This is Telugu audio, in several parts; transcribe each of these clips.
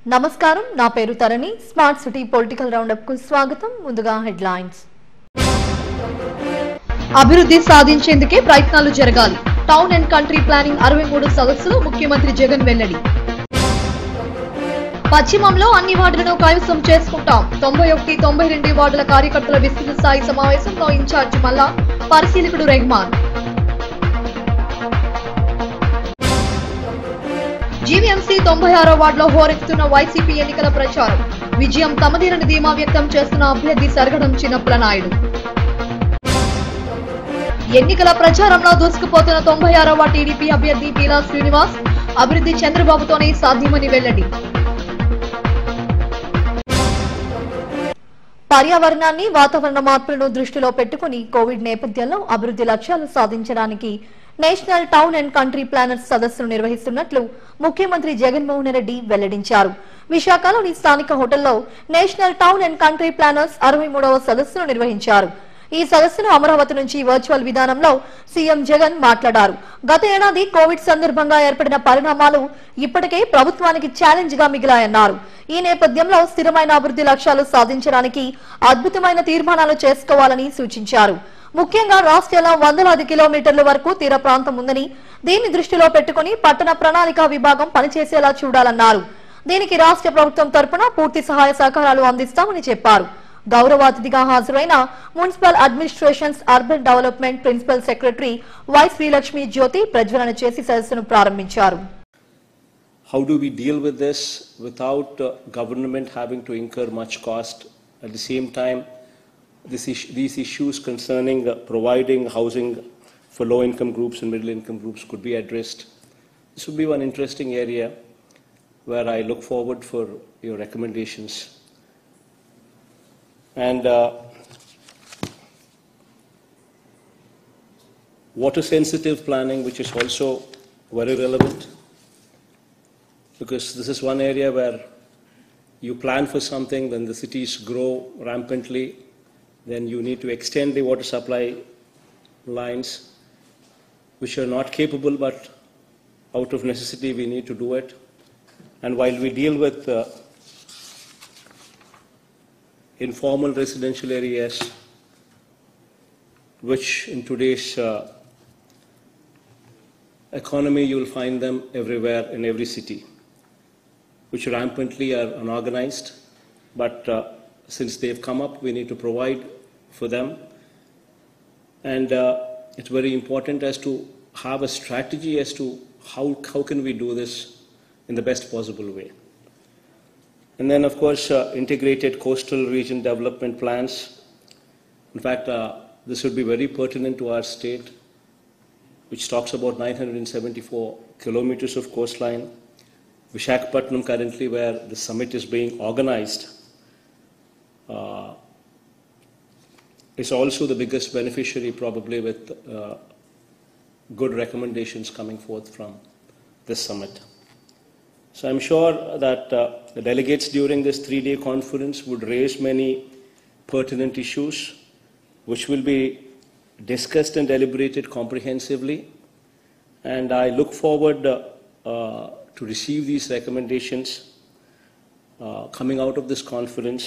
నమస్కారం నా పేరు తరణి స్మార్ట్ సిటీ పొలిటికల్ రౌండప్ కు స్వాగతం ముందుగా హెడ్లైన్స్ అభివృద్ధి సాధించేందుకే ప్రయత్నాలు జరగాలి టౌన్ అండ్ కంట్రీ ప్లానింగ్ 63 సదస్సులో ముఖ్యమంత్రి జగన్ వెల్లడి పశ్చిమంలో అన్ని వార్డులను కైవసం చేసుకుంటాం 91 92 వార్డుల కార్యకర్తల విస్తృత స్థాయి సమావేశంలో ఇన్ఛార్జ్ మల్లా పరిశీలకుడు రెహమాన్ జీవీఎంసీ 96వ వార్డులో హోరెత్తుతున్న వైసీపీ ఎన్నికల ప్రచారం విజయం తమదేనని ధీమా వ్యక్తం చేస్తున్న అభ్యర్థి సరగడం చిన్నప్పల నాయుడు ఎన్నికల ప్రచారంలో దూసుకుపోతున్న 96వ టీడీపీ అభ్యర్థి పీలా శ్రీనివాస్ అభివృద్ధి చంద్రబాబుతోనే సాధ్యమని వెల్లడి పర్యావరణాన్ని వాతావరణ మార్పులను దృష్టిలో పెట్టుకుని కోవిడ్ నేపథ్యంలో అభివృద్ధి లక్ష్యాలు సాధించడానికి national town and country planners సదస్సును నిర్వహిస్తున్నట్లు ముఖ్యమంత్రి జగన్మోహన్ రెడ్డి వెల్లడించారు. విశాఖలోని స్థానిక హోటల్లో national town and country planners 63వ సదస్సును నిర్వహించారు. ఈ సదస్సును అమరావతి నుంచి వర్చువల్ విధానంలో సీఎం జగన్ మాట్లాడారు. గత ఏడాది కోవిడ్ సందర్భంగా ఏర్పడిన పరిణామాలు ఇప్పటికే ప్రభుత్వానికి ఛాలెంజ్ గా మిగిలాయన్నారు. ఈ నేపథ్యంలో స్థిరమైన అభివృద్ధి లక్ష్యాలు సాధించడానికి అద్భుతమైన తీర్మానాలు చేసుకోవాలని సూచించారు. ముఖ్యంగా రాష్ట్రంలో వందలాది కిలోమీటర్ల వరకు తీర ప్రాంతం ఉందని దీన్ని దృష్టిలో పెట్టుకుని పట్టణ ప్రణాళిక విభాగం పనిచేసేలా చూడాలన్నారు. దీనికి రాష్ట్ర ప్రభుత్వం తరపున పూర్తి సహాయ సహకారాలు అందిస్తామని చెప్పారు. గౌరవ అతిథిగా హాజరైన municipal administrations urban development principal secretary Y Srilakshmi జ్యోతి ప్రజ్వలన చేసి సదస్సును ప్రారంభించారు. How do we deal with this without government having to incur much cost? At the same time, these issues concerning providing housing for low-income groups and middle-income groups could be addressed. This would be one interesting area where I look forward for your recommendations. And water-sensitive planning, which is also very relevant, because this is one area where you plan for something, then the cities grow rampantly, then you need to extend the water supply lines, which are not capable, but out of necessity we need to do it. And while we deal with informal residential areas, which in today's economy you will find them everywhere in every city, which rampantly are unorganized, but since they've come up, we need to provide for them. And it's very important as to have a strategy as to how can we do this in the best possible way. And then, of course, integrated coastal region development plans. In fact, this would be very pertinent to our state, which talks about 974 kilometers of coastline. Visakhapatnam currently, where the summit is being organized, is also the biggest beneficiary, probably, with good recommendations coming forth from this summit. So I'm sure that the delegates during this 3-day conference would raise many pertinent issues, which will be discussed and deliberated comprehensively. And I look forward to receive these recommendations coming out of this conference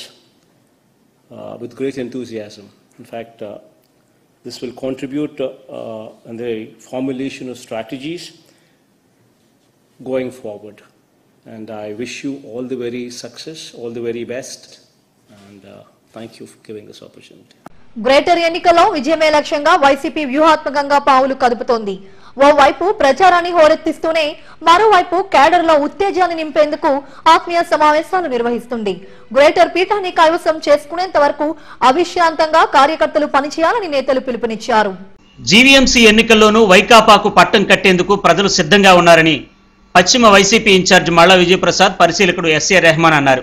with great enthusiasm. In fact, this will contribute in the formulation of strategies going forward. And I wish you all the very success, all the very best, and thank you for giving this opportunity. Greater ఎన్నికల్లో విజయమే లక్ష్యంగా వైసీపీ వ్యూహాత్మకంగా పావులు కదుపుతోంది. ఓవైపు ప్రచారాన్ని హోరెత్తిస్తూనే మరోవైపు కేడర్లో ఉత్తేజాన్ని నింపేందుకు ఆత్మీయ సమావేశాలు నిర్వహిస్తుంది. గ్రేటర్ పీఠాన్ని కైవసం చేసుకునేంత వరకు అవిశ్రాంతంగా కార్యకర్తలు పనిచేయాలని నేతలు పిలుపునిచ్చారు. జీవీఎంసీ ఎన్నికల్లోనూ వైకాపాకు పట్టం కట్టేందుకు ప్రజలు సిద్ధంగా ఉన్నారని పశ్చిమ వైసీపీ ఇన్ఛార్జ్ మల్లా విజయప్రసాద్ పరిశీలకుడు ఎస్ఏ రెహమాన్ అన్నారు.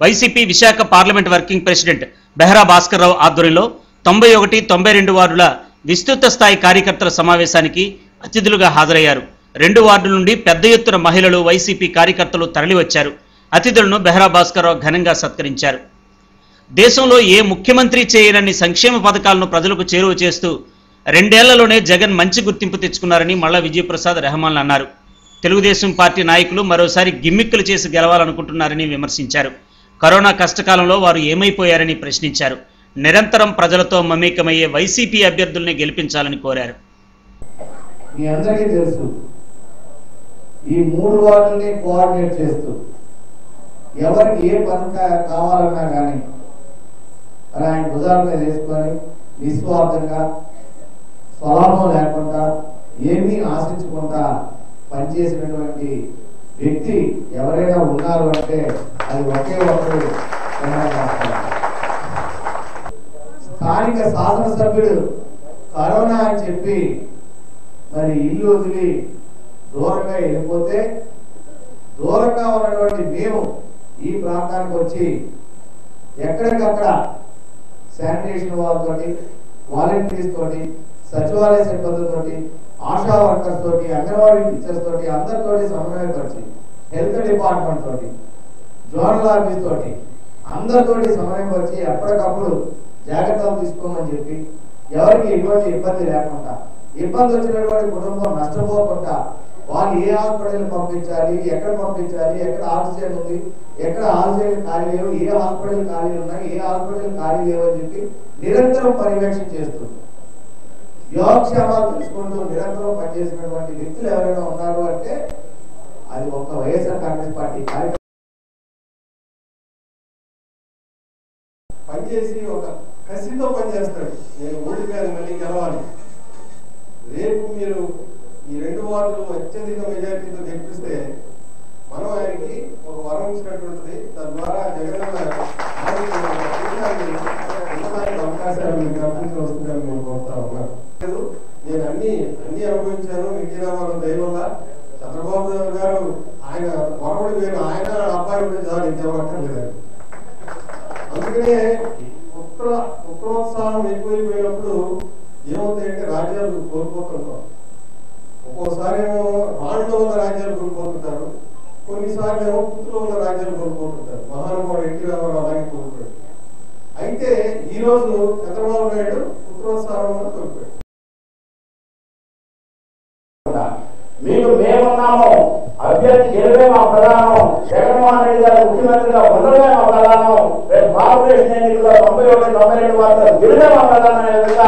YCP Visakha parliament working president Behara Bhaskar Rao ఆధ్వర్యంలో 91, 92 వార్డుల విస్తృత స్థాయి కార్యకర్తల సమావేశానికి అతిథులుగా హాజరయ్యారు. 2 వార్డుల నుండి పెద్ద ఎత్తున మహిళలు వైసీపీ కార్యకర్తలు తరలివచ్చారు. అతిథులను బెహరా భాస్కర్ రావు ఘనంగా సత్కరించారు. దేశంలో ఏ ముఖ్యమంత్రి చేయనన్ని సంక్షేమ పథకాలను ప్రజలకు చేరువ చేస్తూ 2 ఏళ్లలోనే జగన్ మంచి గుర్తింపు తెచ్చుకున్నారని మల్లా విజయప్రసాద్ రెహమాన్ అన్నారు. తెలుగుదేశం పార్టీ నాయకులు మరోసారి గిమ్మిక్కులు చేసి గెలవాలనుకుంటున్నారని విమర్శించారు. కరోనా కష్టకాలంలో వారు ఏమైపోయారని ప్రశ్నించారు. నిరంతరం ప్రజలతో మమేకమయ్యే వైసీపీ అభ్యర్థుల్ని గెలిపించాలని కోరారు. మీ అందరికీ తెలుసు, ఈ 3 వార్డుల్ని కోఆర్డినేట్ చేస్తూ ఎవరికి ఏ పని కావాలన్నా కానీ మరి ఆయన భుజాల మీద వేసుకొని నిస్వార్థంగా స్వలాభం లేకుండా ఏమీ ఆశించకుండా పనిచేసినటువంటి వ్యక్తి ఎవరైనా ఉన్నారు అంటే అది ఒకే ఒకరు స్థానిక శాసనసభ్యుడు కరోనా అని చెప్పి మరి ఇల్లు వదిలి దూరంగా వెళ్ళిపోతే దూరంగా ఉన్నటువంటి మేము ఈ ప్రాంతానికి వచ్చి ఎక్కడికక్కడ శానిటేషన్ వాళ్ళతోటి, వాలంటీర్స్ తోటి, సచివాలయ సిబ్బందితోటి, ఆశా వర్కర్స్ తోటి, అంగన్వాడీ టీచర్స్ తోటి అందరితోటి సమన్వయపరిచి, హెల్త్ డిపార్ట్మెంట్ తోటి, జోనల్ ఆఫీస్ తోటి అందరితోటి సమన్వయపరిచి ఎప్పటికప్పుడు జాగ్రత్తలు తీసుకోమని చెప్పి ఎవరికి ఎటువంటి ఇబ్బంది లేకుండా, ఇబ్బంది వచ్చినటువంటి కుటుంబం నష్టపోకుండా వాళ్ళు ఏ హాస్పిటల్ పంపించాలి, ఎక్కడ పంపించాలి, ఎక్కడ ఆక్సిజన్ ఉంది, ఎక్కడ ఆక్సిజన్ ఖాళీ లేవు, ఏ హాస్పిటల్ ఖాళీ ఉన్నాయి, ఏ హాస్పిటల్ ఖాళీ లేవు అని చెప్పి నిరంతరం పర్యవేక్షణ చేస్తూ యోగక్షేమాలు తెలుసుకుంటూ నిరంతరం పనిచేసినటువంటి వ్యక్తులు ఎవరైనా ఉన్నారు అంటే అది ఒక వైఎస్ఆర్ కాంగ్రెస్ పార్టీ కార్యక్రమం పనిచేసి ఒక కసితో పనిచేస్తాడు. నేను ఓడిపోయాను, మళ్ళీ గెలవాలి. రేపు మీరు ఈ 2 వార్డులు అత్యధిక మెజారిటీతో గెలిపిస్తే మనం ఆయనకి ఒక వరం ఇచ్చినటువంటిది. తద్వారా జగనన్న అవకాశాలు మీకు కల్పించి వస్తుందని నేను కోరుతా ఉన్నాను. నేను అన్ని అనుభవించాను. ఎన్టీ రామారావు దయ వల్ల చంద్రబాబు గారు ఆయన వరవడి వేరు, ఆయన అబ్బాయి ఉంటే చాలు, ఇంకెవరక్కర్లేదు. అందుకనే పుత్రోత్సాహం ఎక్కువైపోయినప్పుడు ఏమవుతాయంటే రాజ్యాలు కోల్పోతుంటాం. ఒక్కోసారి ఏమో రాళ్ళలో ఉన్న రాజ్యాలు కోల్పోతుంటారు, కొన్నిసార్లు ఏమో పుత్రులో ఉన్న రాజ్యాలు కోల్పోతుంటారు. మహానుభావుడు ఎన్టీ రామారావు అలాగే కోల్పోయాడు. అయితే ఈ రోజు చంద్రబాబు నాయుడు పుత్రోత్సాహం కోల్పోయాడు. మేమున్నాము, అభ్యర్థి గెలిపే మా ప్రధానం, జగన్మోహన్ రెడ్డి గారు ముఖ్యమంత్రిగా ఉండడమే మా ప్రధానం, రేపు కార్పొరేషన్ ఎన్నికల్లో 91-92 వార్తలు గెలిపే మా ప్రధానమైన విధంగా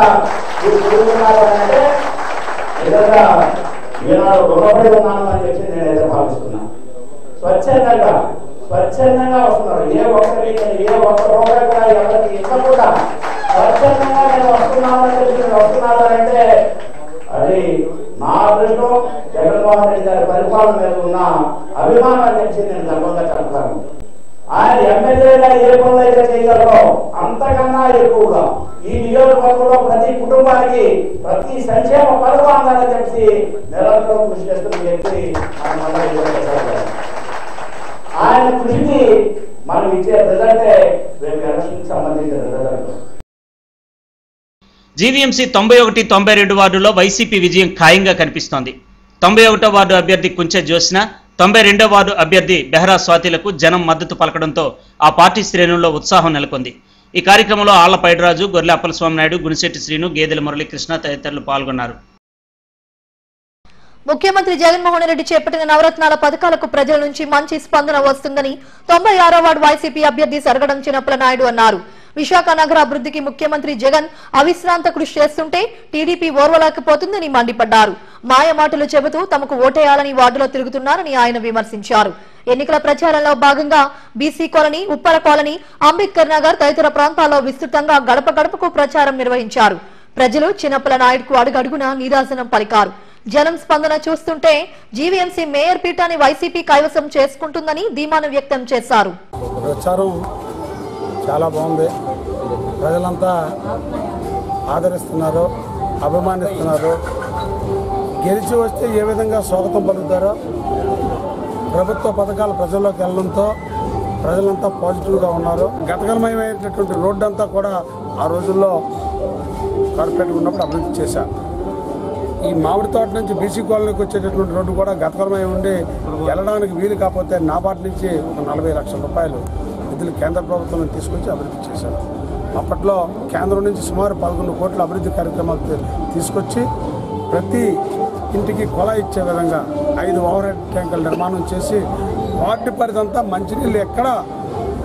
అంటే నిజంగా ఈనాడు రుణపడి ఉన్నాను అని చెప్పి నేనైతే భావిస్తున్నాను. స్వచ్ఛందంగా వస్తున్నారు. ఏ ఒక్క రూపాయి కూడా ఎవరికి ఇవ్వకుండా స్వచ్ఛందంగా నేను వస్తున్నామని చెప్పి వస్తున్నారు అంటే అది నా దృష్టిలో జగన్మోహన్ రెడ్డి గారి పరిపాలన మీద ఉన్న అభిమానం అని చెప్పి నేను గర్వంగా చెప్తాను. ఆయన ఎమ్మెల్యేగా ఏ పనులు అయితే చేయగలరో అంతకన్నా ఎక్కువగా ఈ నియోజకవర్గంలో ప్రతి కుటుంబానికి ప్రతి సంక్షేమ పథకం అందాలని చెప్పి నిరంతరం కృషి చేస్తున్న వ్యక్తి ఆయన కృషికి మనం ఇచ్చే రిజల్టే రేపు ఎలక్షన్కి సంబంధించిన రిజల్ట్. జీవీఎంసీ 91-92 వార్డులో వైసీపీ విజయం ఖాయంగా కనిపిస్తోంది. 91వ వార్డు అభ్యర్థి కుంచె జ్యోత్స్న, 92వ వార్డు అభ్యర్థి బెహరా స్వాతిలకు జనం మద్దతు పలకడంతో ఆ పార్టీ శ్రేణుల్లో ఉత్సాహం నెలకొంది. ఈ కార్యక్రమంలో ఆళ్ల పైడిరాజు, గొర్రె అప్పలస్వామి నాయుడు, గునిశెట్టి శ్రీను, గేదెల మురళీకృష్ణ తదితరులు పాల్గొన్నారు. ముఖ్యమంత్రి జగన్మోహన్ రెడ్డి చేపట్టిన నవరత్నాల పథకాలకు ప్రజల నుంచి మంచి స్పందన వస్తుందని 96వ వార్డు వైసీపీ అభ్యర్థి సరగడం చిన్నప్పల నాయుడు అన్నారు. విశాఖ నగర అభివృద్ధికి ముఖ్యమంత్రి జగన్ అవిశ్రాంత కృషి చేస్తుంటే టీడీపీ ఓర్వలేకపోతుందని మండిపడ్డారు. మాయమాటలు చెబుతూ తమకు ఓటేయాలని వార్డులో తిరుగుతున్నారని ఆయన విమర్శించారు. ఎన్నికల ప్రచారంలో భాగంగా BC colony, Uppala colony, Ambedkar Nagar తదితర ప్రాంతాల్లో విస్తృతంగా గడప గడపకు ప్రచారం నిర్వహించారు. ప్రజలు చిన్నప్పల నాయుడుకు అడుగడుగునా నీరాజనం పలికారు. జనం స్పందన చూస్తుంటే జీవీఎంసీ మేయర్ పీఠాన్ని వైసీపీ కైవసం చేసుకుంటుందని ధీమాను వ్యక్తం చేశారు. ప్రచారం చాలా బాగుంది. ప్రజలంతా ఆదరిస్తున్నారు, అభిమానిస్తున్నారు. గెలిచి వస్తే ఏ విధంగా స్వాగతం పలుకుతారో ప్రభుత్వ పథకాలు ప్రజల్లోకి వెళ్ళడంతో ప్రజలంతా పాజిటివ్గా ఉన్నారు. గతకాలమైనటువంటి రోడ్డు అంతా కూడా ఆ రోజుల్లో కార్పొరేట్ ఉన్నప్పుడు అభివృద్ధి చేశారు. ఈ మామిడి తోట నుంచి బీసీ కాలనీకి వచ్చేటటువంటి రోడ్డు కూడా గతకాలమై ఉండి వెళ్ళడానికి వీలు కాకపోతే నాబార్డు నుంచి ఒక 40 లక్షల రూపాయలు నిధులు కేంద్ర ప్రభుత్వం తీసుకొచ్చి అభివృద్ధి చేశారు. అప్పట్లో కేంద్రం నుంచి సుమారు 11 కోట్ల అభివృద్ధి కార్యక్రమాలు తీసుకొచ్చి ప్రతి ఇంటికి కొలా ఇచ్చే విధంగా 5 ఓవర్ హెడ్ ట్యాంకుల నిర్మాణం చేసి వార్డు పరిధంతా మంచినీళ్ళు ఎక్కడ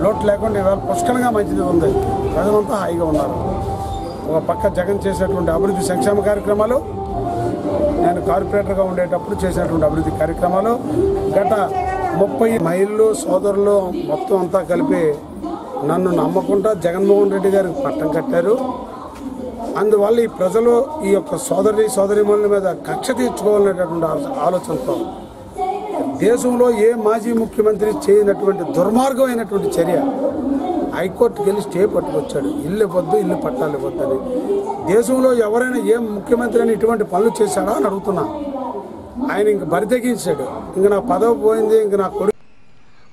లోటు లేకుండా ఇవాళ పుష్కలంగా మంచిది ఉంది. ప్రజలంతా హాయిగా ఉన్నారు. ఒక పక్క జగన్ చేసేటువంటి అభివృద్ధి సంక్షేమ కార్యక్రమాలు, నేను కార్పొరేటర్గా ఉండేటప్పుడు చేసినటువంటి అభివృద్ధి కార్యక్రమాలు, గత 30 మహిళలు సోదరులు మొత్తం అంతా కలిపి నన్ను నమ్మకుండా జగన్మోహన్ రెడ్డి గారికి పట్టం కట్టారు. అందువల్ల ఈ ప్రజలు ఈ యొక్క సోదరిమణుల మీద కక్ష తీర్చుకోవాలనేటటువంటి ఆలోచనతో దేశంలో ఏ మాజీ ముఖ్యమంత్రి చేయనటువంటి దుర్మార్గమైనటువంటి చర్య హైకోర్టుకి వెళ్ళి స్టే పట్టుకొచ్చాడు. ఇల్లు ఇవ్వద్దు, ఇల్లు పట్టాలు ఇవ్వద్దని. దేశంలో ఎవరైనా ఏ ముఖ్యమంత్రి అని ఇటువంటి పనులు చేశాడా అని అడుగుతున్నా. ఆయన ఇంక బరితెగించాడు. ఇంక నా పదవి పోయింది, ఇంక నా కొడుకు.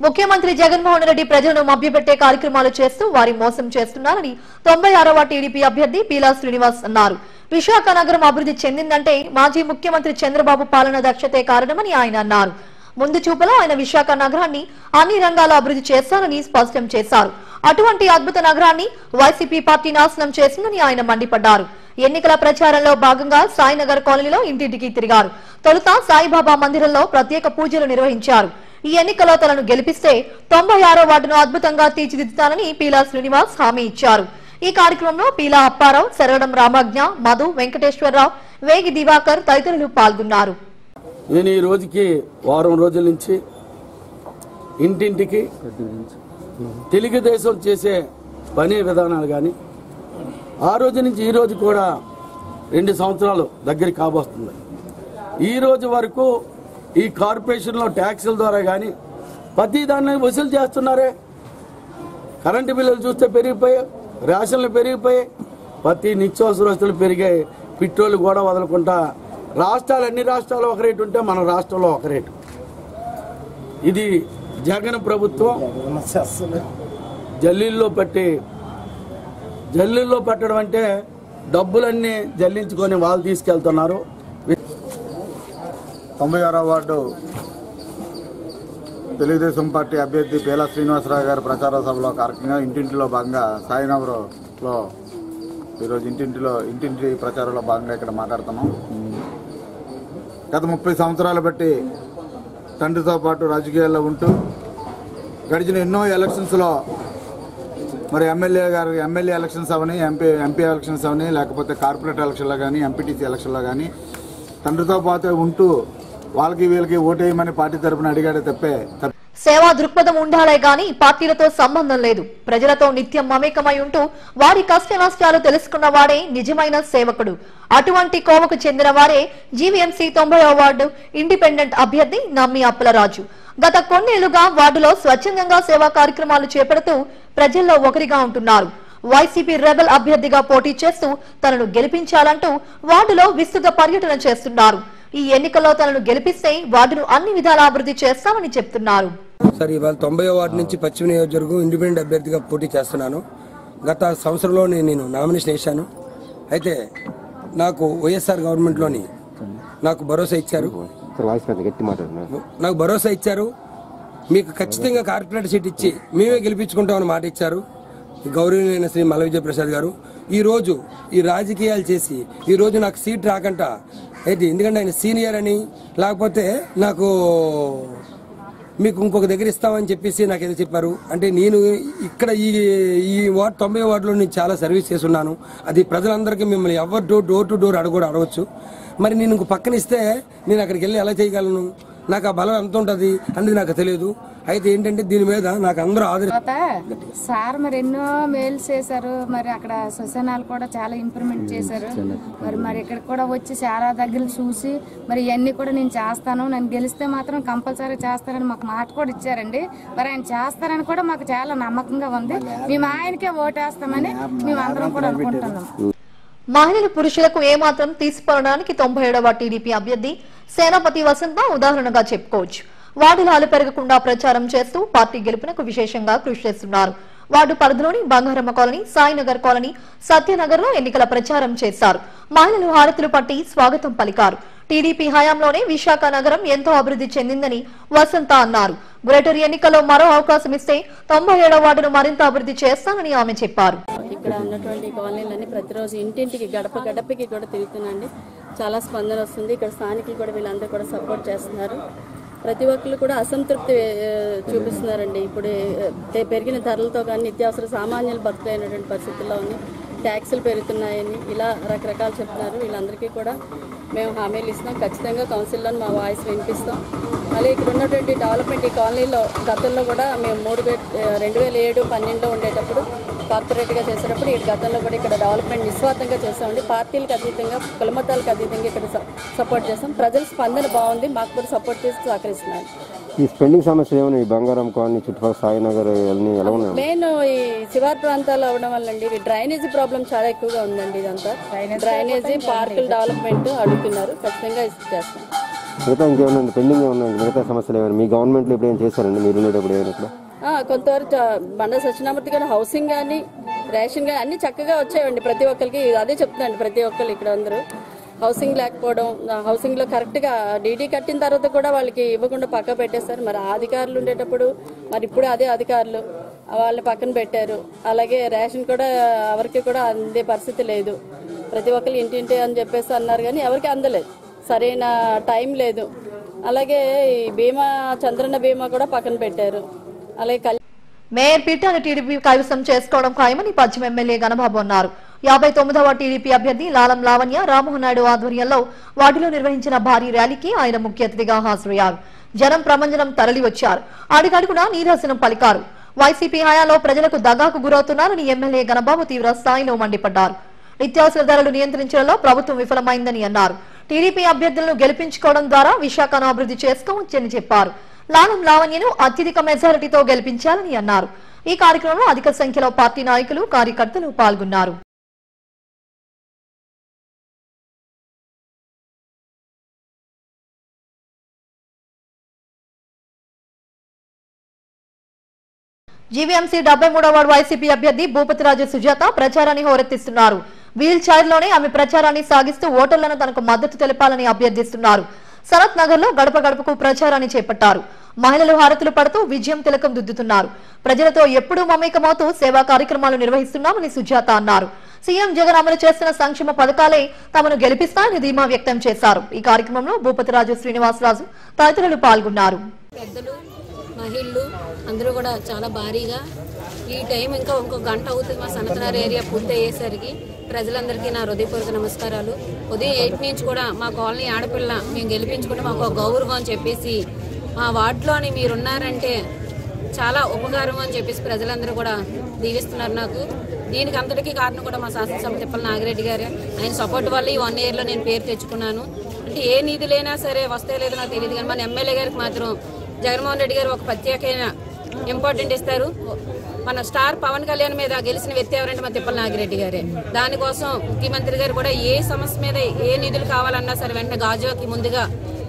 ముఖ్యమంత్రి జగన్మోహన్ రెడ్డి ప్రజలను మభ్యపెట్టే కార్యక్రమాలు చేస్తూ వారి మోసం చేస్తున్నారని 96వ టీడీపీ అభ్యర్థి పీలా శ్రీనివాస్ అన్నారు. విశాఖ నగరం అభివృద్ధి చెందిందంటే మాజీ ముఖ్యమంత్రి చంద్రబాబు పాలన దక్షతే కారణమని ఆయన అన్నారు. ముందు చూపులో ఆయన విశాఖ నగరాన్ని అన్ని రంగాల అభివృద్ధి చేస్తారని స్పష్టం చేశారు. అటువంటి అద్భుత నగరాన్ని వైసీపీ పార్టీ నాశనం చేసిందని ఆయన మండిపడ్డారు. ఎన్నికల ప్రచారంలో భాగంగా సాయినగర్ కాలనీలో ఇంటింటికి తిరిగారు. తొలుత సాయిబాబా మందిరంలో ప్రత్యేక పూజలు నిర్వహించారు. ఈ ఎన్నికలో తనను గెలిపిస్తే 96వ వార్డును అద్భుతంగా తీర్చిదిద్దుతానని పీలా శ్రీనివాస్ హామీ ఇచ్చారు. ఈ కార్యక్రమంలో పీలా అప్పారావు, శరవడం రామజ్ఞ, మధు, వెంకటేశ్వరరావు, వేగి దివాకర్ తదితరులు పాల్గొన్నారు. నేను ఈ రోజుకి వారం రోజుల నుంచి ఇంటింటికి తెలుగుదేశం చేసే పని విధానాలు కానీ ఆ రోజు నుంచి ఈ రోజు కూడా 2 సంవత్సరాలు దగ్గరికి కాబోస్తుంది. ఈ రోజు వరకు ఈ కార్పొరేషన్లో ట్యాక్సుల ద్వారా కానీ ప్రతి దాన్ని వసూలు చేస్తున్నారే. కరెంటు బిల్లులు చూస్తే పెరిగిపోయాయి, రేషన్లు పెరిగిపోయాయి, ప్రతి నిత్యావసర వస్తువులు పెరిగాయి. పెట్రోల్ కూడా వదలకుండా అన్ని రాష్ట్రాలు ఒక రేటు ఉంటే మన రాష్ట్రంలో ఒక రేటు. ఇది జగన్ ప్రభుత్వం జల్లీల్లో పెట్టడం అంటే డబ్బులన్నీ జల్లించుకొని వాళ్ళు తీసుకెళ్తున్నారు. 96వ వార్డు తెలుగుదేశం పార్టీ అభ్యర్థి పీలా శ్రీనివాసరావు గారి ప్రచార సభలో కార్యక్రమంగా ఇంటింటిలో భాగంగా సాయినగర్లో ఈరోజు ఇంటింటి ప్రచారంలో భాగంగా ఇక్కడ మాట్లాడుతున్నాం. గత 30 సంవత్సరాలు బట్టి తండ్రితో పాటు రాజకీయాల్లో ఉంటూ గడిచిన ఎన్నో ఎలక్షన్స్లో మరి ఎమ్మెల్యే ఎలక్షన్స్ అవని, ఎంపీ ఎలక్షన్స్ అవని, లేకపోతే కార్పొరేట్ ఎలక్షన్లో కానీ, ఎంపీటీసీ ఎలక్షన్లో కానీ తండ్రితో పాటు ఉంటూ వాళ్ళకి వీళ్ళకి ఓటేయమని పార్టీ తరఫున అడిగాడే తప్పే సేవా దృక్పథం ఉండాలే గాని పార్టీలతో సంబంధం లేదు. ప్రజలతో నిత్యం మమేకమై ఉంటూ వారి కష్ట నష్టాలు తెలుసుకున్న వాడే నిజమైన సేవకుడు. అటువంటి కోవకు చెందిన వారే జీవీఎంసీ 90వ వార్డు ఇండిపెండెంట్ అభ్యర్థి నమ్మి అప్పలరాజు. గత కొన్నేళ్లుగా వార్డులో స్వచ్ఛందంగా సేవా కార్యక్రమాలు చేపడుతూ ప్రజల్లో ఒకరిగా ఉంటున్నారు. వైసీపీ రెబల్ అభ్యర్థిగా పోటీ చేస్తూ తనను గెలిపించాలంటూ వార్డులో విస్తృత పర్యటన చేస్తున్నారు. ఈ ఎన్నికల్లో తనను గెలిపిస్తే వార్డును అన్ని విధాలా అభివృద్ధి చేస్తామని చెప్తున్నారు. సార్, ఇవాళ 90వ వార్డు నుంచి పశ్చిమ నియోజకవర్గం ఇండిపెండెంట్ అభ్యర్థిగా పోటీ చేస్తున్నాను. గత సంవత్సరంలో నేను నామినేషన్ వేశాను. అయితే నాకు వైఎస్ఆర్ గవర్నమెంట్లోని నాకు భరోసా ఇచ్చారు. మీకు ఖచ్చితంగా కార్పొరేటర్ సీట్ ఇచ్చి మేమే గెలిపించుకుంటామని మాట ఇచ్చారు గౌరవనీయులైన శ్రీ మల్ల విజయప్రసాద్ గారు. ఈ రోజు ఈ రాజకీయాలు చేసి ఈ రోజు నాకు సీట్ రాకంట అయితే ఎందుకంటే ఆయన సీనియర్ అని, లేకపోతే నాకు మీకు ఇంకొక దగ్గర ఇస్తామని చెప్పేసి నాకు ఏదో చెప్పారు. అంటే నేను ఇక్కడ ఈ వార్డు 90వ వార్డులో నేను చాలా సర్వీస్ చేస్తున్నాను. అది ప్రజలందరికీ మిమ్మల్ని ఎవరు డోర్ టు డోర్ అడగవచ్చు. మరి నేను ఇంకో పక్కన ఇస్తే నేను అక్కడికి వెళ్ళి ఎలా చేయగలను? నాకు ఆ బలం ఎంత ఉంటుంది అనేది నాకు తెలియదు. అయితే ఏంటంటే దీని మీద నాకు అందరూ సార్ మరి ఎన్నో మేలు చేశారు. మరి అక్కడ శ్మశానాలు కూడా చాలా ఇంప్రూవ్మెంట్ చేశారు. మరి ఇక్కడ కూడా వచ్చి చాలా దగ్గర చూసి మరి ఇవన్నీ కూడా నేను చేస్తాను, నేను గెలిస్తే మాత్రం కంపల్సరీ చేస్తానని మాకు మాట కూడా ఇచ్చారండి. మరి ఆయన చేస్తారని కూడా మాకు చాలా నమ్మకంగా ఉంది. మేము ఆయనకే ఓటేస్తామని మేము అందరం కూడా అనుకుంటున్నాం. మహిళలు పురుషులకు ఏమాత్రం తీసిపోవడానికి 97వ టీడీపీ అభ్యర్థి సేనాపతి వసంత ఉదాహరణగా చెప్పుకోవచ్చు. వార్డులాలు పెరగకుండా ప్రచారం చేస్తూ పార్టీ గెలుపునకు విశేషంగా కృషి చేస్తున్నారు. వార్డు పరిధిలోని బంగారమ్మ కాలనీ, సాయినగర్ కాలనీ, సత్యనగర్ లో ఎన్నికల ప్రచారం చేశారు. మహిళలు హారతులు పట్టి స్వాగతం పలికారు. టీడీపీ హయాంలోనే విశాఖ నగరం ఎంతో అభివృద్ధి చెందిందని వసంత అన్నారు. గ్రేటర్ ఎన్నికల్లో మరో అవకాశం ఇస్తే 97వ వార్డును మరింత అభివృద్ధి చేస్తానని ఆమె చెప్పారు. ఇక్కడ ఉన్నటువంటి కాలనీలన్నీ ప్రతిరోజు ఇంటింటికి గడప గడపకి కూడా తిరుగుతున్నాండి. చాలా స్పందన వస్తుంది. ఇక్కడ స్థానికులు కూడా వీళ్ళందరూ కూడా సపోర్ట్ చేస్తున్నారు. ప్రతి ఒక్కరు కూడా అసంతృప్తి చూపిస్తున్నారండి. ఇప్పుడు పెరిగిన ధరలతో కానీ నిత్యావసర సామాన్యులు బతుకైనటువంటి పరిస్థితుల్లో ఉంది. ట్యాక్సులు పెరుగుతున్నాయని ఇలా రకరకాలు చెప్తున్నారు. వీళ్ళందరికీ కూడా మేము హామీలు ఇస్తున్నాం. ఖచ్చితంగా కౌన్సిల్లో మా వాయిస్ వినిపిస్తాం. అలాగే ఇక్కడ ఉన్నటువంటి డెవలప్మెంట్ ఈ కాలనీలో గతంలో కూడా మేము 2007-12 ఉండేటప్పుడు కార్పొరేట్గా చేసేటప్పుడు ఈ గతంలో కూడా ఇక్కడ డెవలప్మెంట్ నిస్వార్థంగా చేస్తామండి. పార్టీలకు అతీతంగా, కులమతాలకు అతీతంగా ఇక్కడ సపోర్ట్ చేస్తాం. ప్రజల స్పందన బాగుంది. మాకు కూడా సపోర్ట్ చేసి సహకరిస్తున్నారు. ఈ స్పెండింగ్ సమస్యలు ఏమైనా ఈ బంగారం కాలనీ చుట్టుపక్కల సాయినగర్ ఎలా ఉన్నాయి? మెయిన్ ఈ శివారు ప్రాంతాల్లో అవడం వల్ల అండి డ్రైనేజీ ప్రాబ్లం చాలా ఎక్కువగా ఉందండి. ఇదంతా డ్రైనేజీ, పార్కుల డెవలప్మెంట్ అడుగుతున్నారు. ఖచ్చితంగా చేస్తాం. మిగతా ఇంకేమైనా పెండింగ్ ఏమన్నా మిగతా సమస్యలు ఏమైనా మీ గవర్నమెంట్లో ఇప్పుడు ఏం చేశారండి మీరు ఉండేటప్పుడు? ఏమైనా ఇక్కడ కొంతవరకు బండా సత్యనామూర్తి గారు హౌసింగ్ కానీ రేషన్ కానీ అన్ని చక్కగా వచ్చాయండి ప్రతి ఒక్కరికి. అదే చెప్తున్నాండి ప్రతి ఒక్కరు ఇక్కడ అందరూ హౌసింగ్ లేకపోవడం, హౌసింగ్ లో కరెక్ట్ గా డీడీ కట్టిన తర్వాత కూడా వాళ్ళకి ఇవ్వకుండా పక్క పెట్టేస్తారు. మరి ఆ అధికారులు ఉండేటప్పుడు మరి ఇప్పుడు అదే అధికారులు వాళ్ళని పక్కన పెట్టారు. అలాగే రేషన్ కూడా ఎవరికి కూడా అందే పరిస్థితి లేదు. ప్రతి ఒక్కరు ఇంటింటి అని చెప్పేసి అన్నారు కానీ ఎవరికి అందలేదు, సరైన టైం లేదు. అలాగే ఈ బీమా, చంద్రన్న బీమా కూడా పక్కన పెట్టారు. అలాగే మేయర్ పీఠాన్ని టీడీపీ కైవసం చేసుకోవడం ఖాయమని పశ్చిమ ఎమ్మెల్యే గణబాబు అన్నారు. 59వ టీడీపీ అభ్యర్థి లాలం లావణ్య రామ్మోహన్ నాయుడు ఆధ్వర్యంలో వార్డులో నిర్వహించిన భారీ ర్యాలీకి ఆయన ముఖ్య అతిథిగా హాజరయ్యారు. జనం ప్రమంజనం తరలి వచ్చారు. అడుగడుగునా నీరాసనం పలికారు. వైసీపీ హయాంలో ప్రజలకు దగాకు గురవుతున్నారని ఎమ్మెల్యే గణబాబు తీవ్ర స్థాయిలో మండిపడ్డారు. నిత్యావసర ధరలు నియంత్రించడంలో ప్రభుత్వం విఫలమైందని అన్నారు. టీడీపీ అభ్యర్థులను గెలిపించుకోవడం ద్వారా విశాఖను అభివృద్ధి చేసుకోవచ్చని చెప్పారు. లాలం లావణ్యను అత్యధిక మెజారిటీతో గెలిపించాలని అన్నారు. ఈ కార్యక్రమంలో అధిక సంఖ్యలో పార్టీ నాయకులు, కార్యకర్తలు పాల్గొన్నారు. జీవీఎంసీ 73వ వార్డు వైసీపీ అభ్యర్థి భూపతిరాజు సుజాత ప్రచారాన్ని హోరెత్తిస్తున్నారు. వీల్ చైర్ లోనే ఆమె ప్రచారాన్ని సాగిస్తూ ఓటర్లను తనకు మద్దతు తెలపాలని అభ్యర్థిస్తున్నారు. సనత్ నగర్ లో గడప గడపకు ప్రచారాన్ని చేపట్టారు. మహిళలు హారతులు పడుతూ విజయం తిలకం దిద్దుతున్నారు. ప్రజలతో ఎప్పుడూ మమేకమవుతూ సేవా కార్యక్రమాలు నిర్వహిస్తున్నామని సుజాత అన్నారు. సీఎం జగన్ అమలు చేస్తున్న సంక్షేమ పథకాలే తమను గెలిపిస్తాయని ధీమా వ్యక్తం చేశారు. ఈ కార్యక్రమంలో భూపతిరాజు, శ్రీనివాసరాజు తదితరులు పాల్గొన్నారు. మహిళలు అందరూ కూడా చాలా భారీగా ఈ టైం ఇంకో గంట అవుతుంది మా సనతనగర్ ఏరియా పూర్తి అయ్యేసరికి ప్రజలందరికీ నా హృదయపూర్వక నమస్కారాలు. ఉదయం 8 నుంచి కూడా మా కాలనీ ఆడపిల్ల మేము గెలిపించుకుంటే మాకు గౌరవం అని చెప్పేసి మా వార్డులోని మీరున్నారంటే చాలా ఉపకారం అని చెప్పేసి ప్రజలందరూ కూడా దీవిస్తున్నారు నాకు. దీనికి అంతటికీ కారణం కూడా మా శాసనసభ తిప్పల నాగిరెడ్డి గారే. ఆయన సపోర్ట్ వల్ల ఈ 1 ఇయర్లో నేను పేరు తెచ్చుకున్నాను. అంటే ఏ నిధులైనా సరే వస్తే లేదో నాకు తెలియదు కానీ మన ఎమ్మెల్యే గారికి మాత్రం జగన్మోహన్ రెడ్డి గారు ఒక ప్రత్యేకమైన ఇంపార్టెంట్ ఇస్తారు. మన స్టార్ పవన్ కళ్యాణ్ మీద గెలిచిన వ్యక్తి ఎవరంటే మన తిప్పల నాగిరెడ్డి గారే. దానికోసం ముఖ్యమంత్రి గారు కూడా ఏ సమస్య మీద ఏ నిధులు కావాలన్నా సరే వెంటనే గాజువాకి ముందుగా